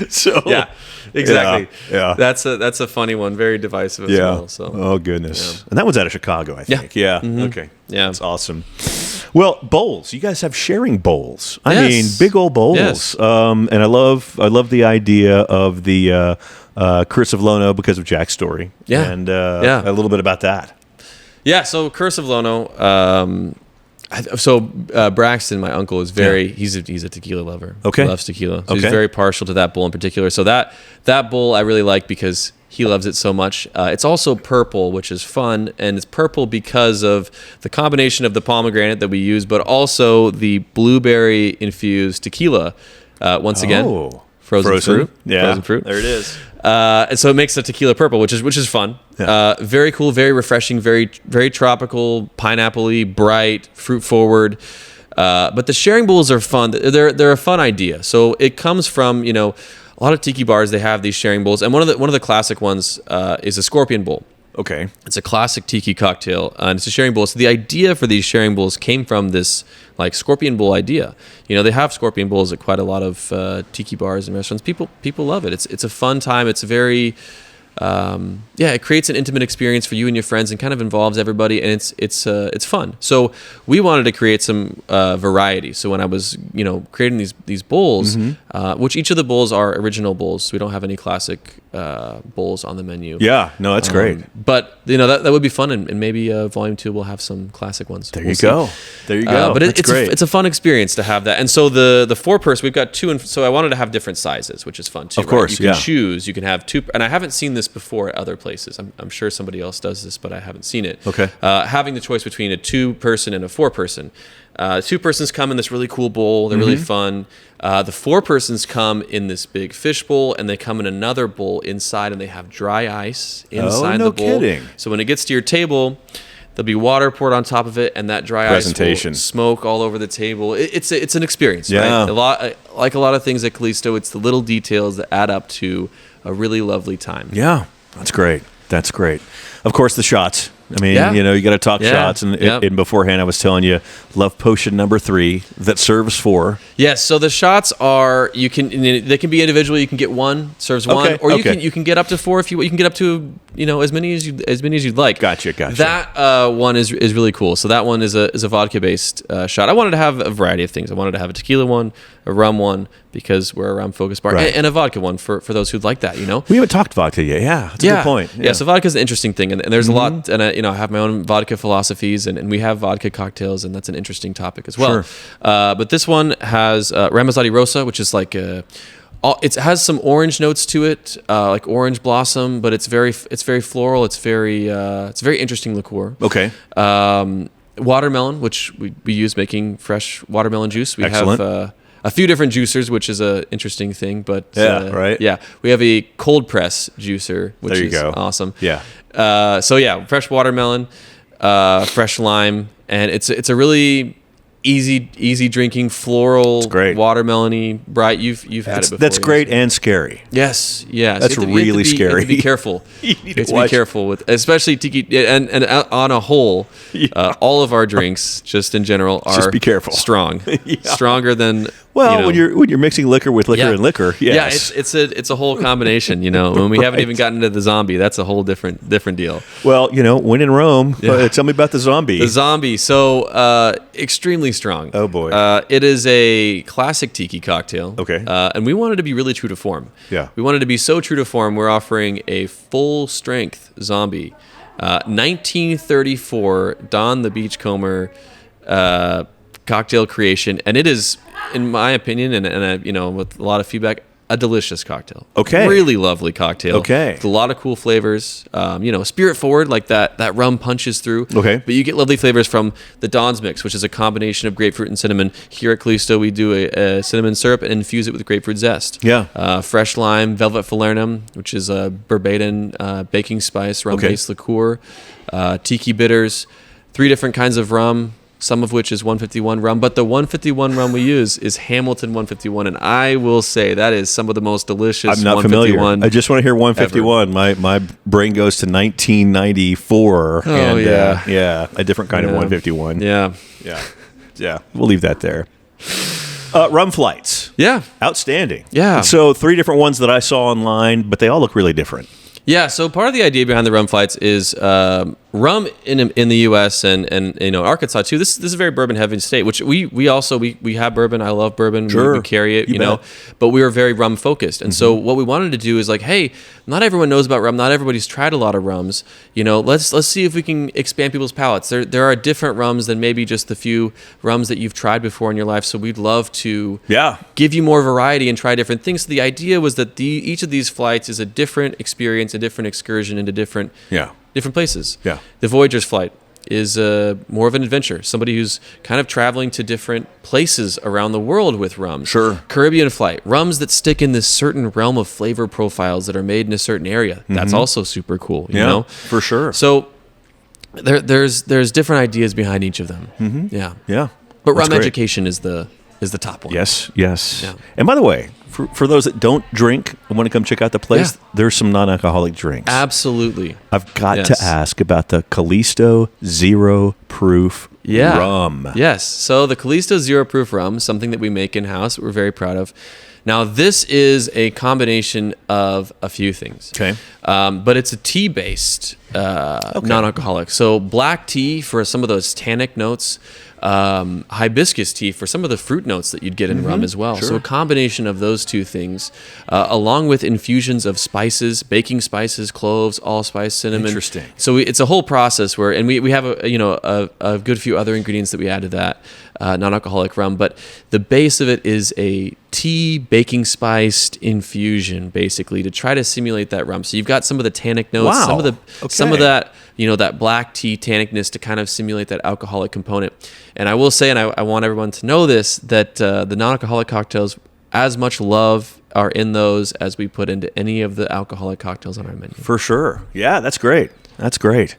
So yeah, exactly. Yeah. That's a funny one. Very divisive as well. So. Oh goodness. And that one's out of Chicago, I think. Yeah. Mm-hmm. Okay. Yeah. That's awesome. Well, bowls. You guys have sharing bowls. I mean, big old bowls. Yes. And I love the idea of the Curse of Lono because of Jack's story. Yeah. And a little bit about that. Yeah, so Curse of Lono. Braxton, my uncle, is he's a tequila lover. Okay, he loves tequila. So he's very partial to that bowl in particular. So that bowl I really like because he loves it so much. It's also purple, which is fun, and it's purple because of the combination of the pomegranate that we use, but also the blueberry infused tequila. Once again, frozen fruit. Yeah, frozen fruit. There it is. And so it makes the tequila purple, which is fun. Yeah. Very cool, very refreshing, very very tropical, pineapple-y, bright, fruit forward. But the sharing bowls are fun. They're a fun idea. So it comes from a lot of tiki bars. They have these sharing bowls, and one of the classic ones is a scorpion bowl. Okay. It's a classic tiki cocktail, and it's a sharing bowl. So the idea for these sharing bowls came from this scorpion bowl idea. They have scorpion bowls at quite a lot of tiki bars and restaurants. People love it. It's a fun time. It's very it creates an intimate experience for you and your friends, and kind of involves everybody, and it's fun. So we wanted to create some variety. So when I was creating these bowls, which each of the bowls are original bowls, so we don't have any classic bowls on the menu. Yeah, no, that's great. But that would be fun, and maybe Volume 2 will have some classic ones. There you go. But it's a fun experience to have that. And so the 4-person, we've got 2, and so I wanted to have different sizes, which is fun too. Of course, you can choose. You can have 2, and I haven't seen this before at other places. I'm sure somebody else does this, but I haven't seen it. Okay. Having the choice between a 2-person and a 4-person. 2-persons come in this really cool bowl. They're really fun. The 4-persons come in this big fish bowl, and they come in another bowl inside, and they have dry ice inside the bowl. Kidding. So when it gets to your table, there'll be water poured on top of it, and that dry ice will smoke all over the table. It's an experience, yeah. right? Like a lot of things at Callisto, it's the little details that add up to a really lovely time. Yeah, that's great. Of course, the shots. I mean, you got to talk shots. And beforehand, I was telling you, love potion number 3 that serves 4. Yes. So the shots are they can be individual. You can get 1, serves 1, or you can get up to 4 if you can get up to as many as you'd like. Gotcha. That one is really cool. So that one is a vodka based shot. I wanted to have a variety of things. I wanted to have a tequila one, a rum one, because we're a rum focused bar, and a vodka one for those who'd like that. We haven't talked vodka yet. Yeah, that's a good point. Yeah. So vodka is an interesting thing, and there's a lot. And I have my own vodka philosophies, and we have vodka cocktails, and that's an interesting topic as well. Sure. But this one has Ramazotti Rosa, which is it has some orange notes to it, like orange blossom, but it's very floral. It's very interesting liqueur. Okay. Watermelon, which we use making fresh watermelon juice. We Excellent. have a few different juicers, which is a interesting thing. But right. Yeah, we have a cold press juicer, which there you is go. awesome. Yeah. So yeah, fresh watermelon, fresh lime, and it's a really easy drinking floral, great. Watermelony, bright. You've had it before. That's great and scary. Yes. That's You have really to scary. be careful. You You need have to to be watch. careful with, especially tiki, and on a whole, all of our drinks, just in general, are Just be careful. strong, Yeah. stronger than. Well, you know, when you're mixing liquor with liquor and liquor, yes. Yeah, it's a whole combination. When we haven't even gotten into the zombie, that's a whole different deal. Well, when in Rome, tell me about the zombie. The zombie, so extremely strong. Oh, boy. It is a classic tiki cocktail. Okay. And we wanted to be really true to form. Yeah. We wanted to be so true to form. We're offering a full strength zombie, 1934 Don the Beachcomber cocktail creation, and it is, in my opinion, and with a lot of feedback, a delicious cocktail. Okay. Really lovely cocktail. Okay. With a lot of cool flavors. Spirit forward, like that rum punches through. Okay. But you get lovely flavors from the Don's Mix, which is a combination of grapefruit and cinnamon. Here at Callisto, we do a cinnamon syrup and infuse it with grapefruit zest. Yeah. Fresh lime, Velvet Falernum, which is a Bourbon baking spice, rum-based liqueur. Tiki bitters, 3 different kinds of rum, some of which is 151 rum, but the 151 rum we use is Hamilton 151, and I will say that is some of the most delicious. I'm not familiar. 151 I just want to hear 151. My brain goes to 1994. Oh, and, yeah. A different kind of 151. Yeah. We'll leave that there. Rum flights. Yeah. Outstanding. Yeah. So 3 different ones that I saw online, but they all look really different. Yeah, so part of the idea behind the rum flights is rum in the U.S. and Arkansas too. This is a very bourbon heavy state, which we also have bourbon. I love bourbon. Sure. We carry it, You bet. but we are very rum focused. And so what we wanted to do is like, hey, not everyone knows about rum. Not everybody's tried a lot of rums. Let's see if we can expand people's palates. There are different rums than maybe just the few rums that you've tried before in your life. So we'd love to give you more variety and try different things. So the idea was that each of these flights is a different experience, a different excursion into different places. Yeah. The Voyager's flight is more of an adventure. Somebody who's kind of traveling to different places around the world with rums. Sure. Caribbean flight, rums that stick in this certain realm of flavor profiles that are made in a certain area. That's also super cool. You know? For sure. So there's different ideas behind each of them. Yeah. Yeah. But That's rum great. education is the top one. Yes. Yeah. And by the way, for those that don't drink and want to come check out the place, there's some non-alcoholic drinks. Absolutely. I've got to ask about the Callisto Zero Proof rum. Yes. So the Callisto Zero Proof rum, something that we make in-house, we're very proud of. Now, this is a combination of a few things. Okay. But it's a tea-based non-alcoholic. So black tea for some of those tannic notes, hibiscus tea for some of the fruit notes that you'd get in rum as well. Sure. So a combination of those two things, along with infusions of spices, baking spices, cloves, allspice, cinnamon. Interesting. So it's a whole process where, and we have a good few other ingredients that we add to that non-alcoholic rum, but the base of it is a tea baking spiced infusion, basically, to try to simulate that rum. So you've got some of the tannic notes, some of that, that black tea tannicness to kind of simulate that alcoholic component. And I will say, and I want everyone to know this, that the non-alcoholic cocktails, as much love are in those as we put into any of the alcoholic cocktails on our menu. For sure. Yeah, that's great. That's great.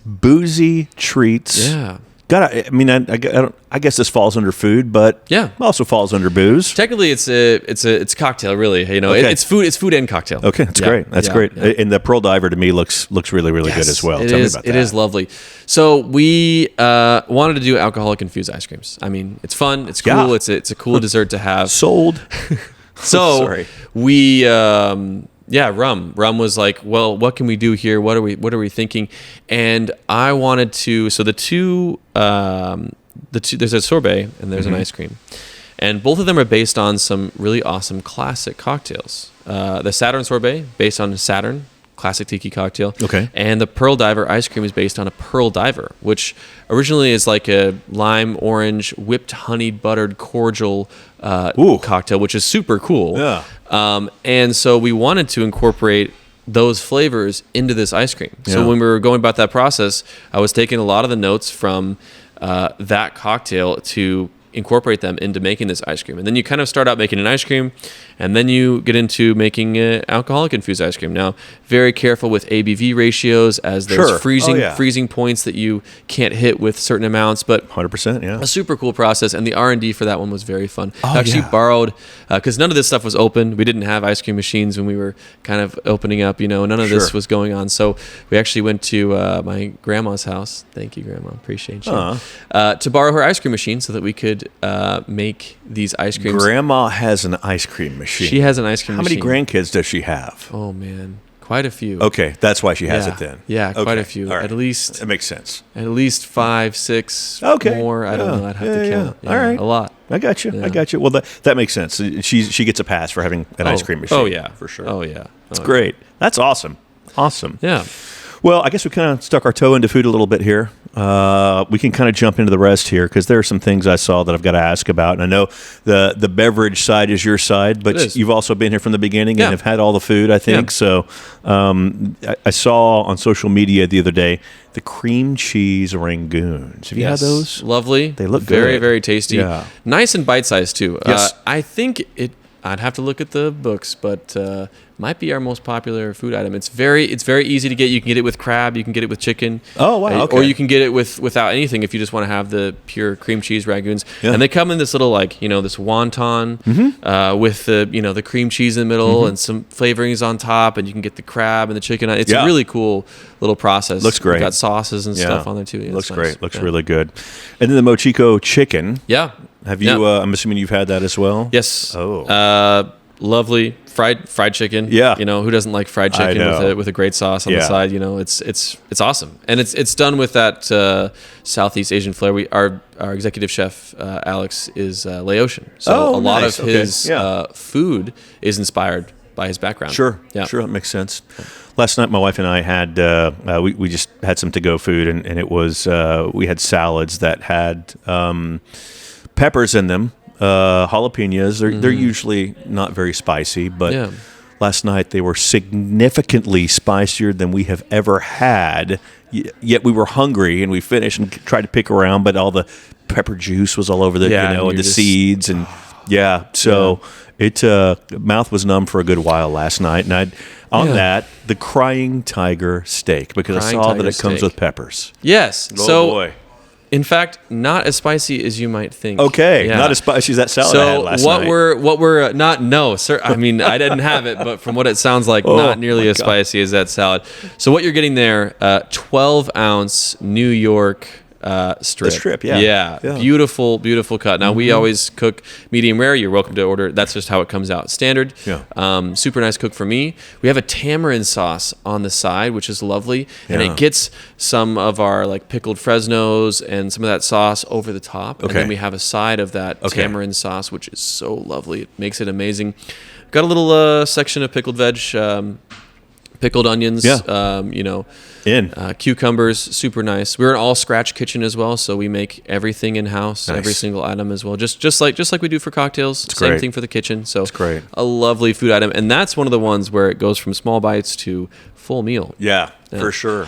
Boozy treats. Yeah. I guess this falls under food, but also falls under booze. Technically, it's a cocktail, really. Okay. It's food and cocktail. Okay, that's great. That's great. Yeah. And the Pearl Diver to me looks really good as well. Tell me about that. It is lovely. So we wanted to do alcoholic infused ice creams. I mean, it's fun. It's cool. Yeah. It's a cool dessert to have. Sold. So Sorry. we rum was like, well, what can we do here? What are we thinking? And I wanted to, so the two there's a sorbet and there's an ice cream, and both of them are based on some really awesome classic cocktails. The Saturn sorbet based on Saturn, classic tiki cocktail. Okay. And the Pearl Diver ice cream is based on a Pearl Diver, which originally is like a lime orange whipped honeyed buttered cordial cocktail, which is super cool. Yeah. And so we wanted to incorporate those flavors into this ice cream. So when we were going about that process, I was taking a lot of the notes from that cocktail to incorporate them into making this ice cream. And then you kind of start out making an ice cream, and then you get into making alcoholic infused ice cream. Now, very careful with ABV ratios, as there's freezing points that you can't hit with certain amounts, but 100%, yeah. A super cool process, and the R&D for that one was very fun. I actually borrowed, because none of this stuff was open. We didn't have ice cream machines when we were kind of opening up, none of this was going on. So we actually went to my grandma's house. Thank you, Grandma. Appreciate you. To borrow her ice cream machine so that we could make these ice creams. Grandma has an ice cream machine. She has an ice cream machine. How many grandkids does she have? Oh, man. Quite a few. Okay, that's why she has it then. Yeah, quite okay. a few. Right. At least. That makes sense. At least 5, 6 more. I don't know. I'd have to count. Yeah. All right. A lot. I got you. Yeah. I got you. Well, that makes sense. She gets a pass for having an ice cream machine. Oh, yeah. For sure. Oh, yeah. That's great. That's awesome. Awesome. Yeah. Well, I guess we kind of stuck our toe into food a little bit here. We can kind of jump into the rest here because there are some things I saw that I've got to ask about. And I know the beverage side is your side, but you've also been here from the beginning and have had all the food, I think. Yeah. So I saw on social media the other day the cream cheese rangoons. Have you had those? Lovely. They look very, good. very tasty. Yeah. Nice and bite-sized, too. Yes. I think I'd have to look at the books, but might be our most popular food item. It's very easy to get. You can get it with crab. You can get it with chicken. Oh, wow. Okay. Or you can get it without anything if you just want to have the pure cream cheese rangoons. Yeah. And they come in this little this wonton with the cream cheese in the middle and some flavorings on top, and you can get the crab and the chicken. It's a really cool little process. Looks great. We've got sauces and stuff on there too. Yeah, looks nice. great. Looks really good. And then the mochiko chicken. Yeah. Have you? I'm assuming you've had that as well. Yes. Oh. Lovely fried chicken. Yeah. Who doesn't like fried chicken with a great sauce on the side? It's awesome, and it's done with that Southeast Asian flair. Our executive chef Alex is Laotian, so a lot of his food is inspired by his background. Sure, that makes sense. Last night, my wife and I had we just had some to-go food, and it was we had salads that had peppers in them. Jalapenos, they're usually not very spicy, but last night they were significantly spicier than we have ever had, yet we were hungry and we finished and tried to pick around, but all the pepper juice was all over the and the seeds and it mouth was numb for a good while last night, and that the Crying Tiger steak, because I saw that it comes with peppers. Yes. Oh boy. In fact, not as spicy as you might think. Okay, not as spicy as that salad I had last night. So what we're not, no, sir. I mean, I didn't have it, but from what it sounds like, not nearly as spicy as that salad. So what you're getting there, 12-ounce New York strip. The strip, yeah. Beautiful, beautiful cut. Now, we always cook medium rare. You're welcome to order. That's just how it comes out standard. Yeah. Super nice cook for me. We have a tamarind sauce on the side, which is lovely. And it gets some of our pickled Fresnos and some of that sauce over the top. And then we have a side of that tamarind sauce, which is so lovely. It makes it amazing. Got a little section of pickled veg, pickled onions, cucumbers, super nice. We're an all scratch kitchen as well, so we make everything in house, every single item as well. Just like we do for cocktails, same thing for the kitchen. So it's great. A lovely food item, and that's one of the ones where it goes from small bites to full meal. Yeah. For sure.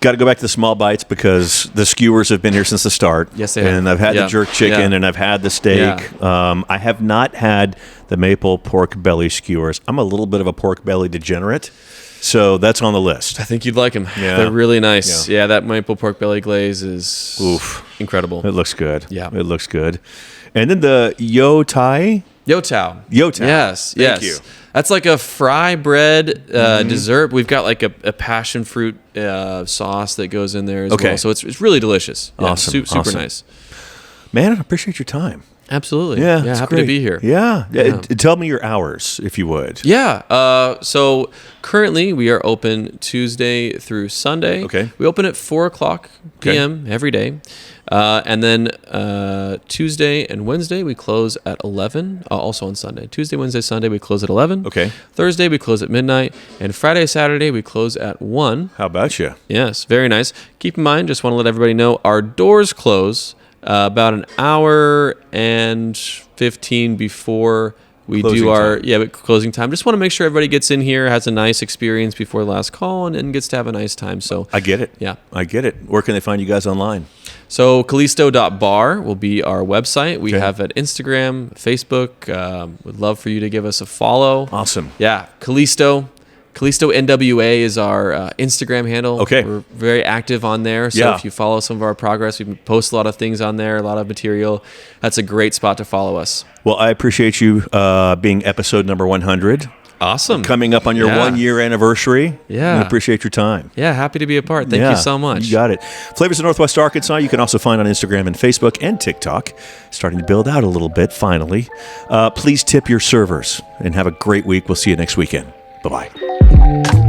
Got to go back to the small bites because the skewers have been here since the start. Yes, they have. And I've had the jerk chicken and I've had the steak. Yeah. I have not had the maple pork belly skewers. I'm a little bit of a pork belly degenerate, so that's on the list. I think you'd like them. Yeah. They're really nice. Yeah, that maple pork belly glaze is incredible. It looks good. Yeah. It looks good. And then the Yo Tao. Yes. Thank you. That's like a fry bread dessert. We've got like a passion fruit sauce that goes in there as well. So it's really delicious. Yeah, awesome. Super nice. Man, I appreciate your time. Absolutely. Yeah, happy to be here. Yeah. Tell me your hours, if you would. Yeah. So currently we are open Tuesday through Sunday. Okay. We open at 4:00 p.m. every day. And then Tuesday and Wednesday we close at 11. Also on Sunday. Tuesday, Wednesday, Sunday we close at 11. Okay. Thursday we close at midnight. And Friday, Saturday we close at 1. How about you? Yes, very nice. Keep in mind, just want to let everybody know, our doors close about an hour and 15 before we closing do our time. Closing time. Just want to make sure everybody gets in here, has a nice experience before the last call, and gets to have a nice time. So I get it. Yeah, I get it. Where can they find you guys online? So Callisto.bar will be our website. We have an Instagram, Facebook. Would love for you to give us a follow. Awesome. Yeah, Callisto NWA is our Instagram handle. Okay. We're very active on there. So if you follow some of our progress, we post a lot of things on there, a lot of material. That's a great spot to follow us. Well, I appreciate you being episode number 100. Awesome. Coming up on your 1-year anniversary. Yeah. I appreciate your time. Yeah, happy to be a part. Thank you so much. You got it. Flavors of Northwest Arkansas, you can also find on Instagram and Facebook and TikTok. Starting to build out a little bit, finally. Please tip your servers and have a great week. We'll see you next weekend. Bye-bye.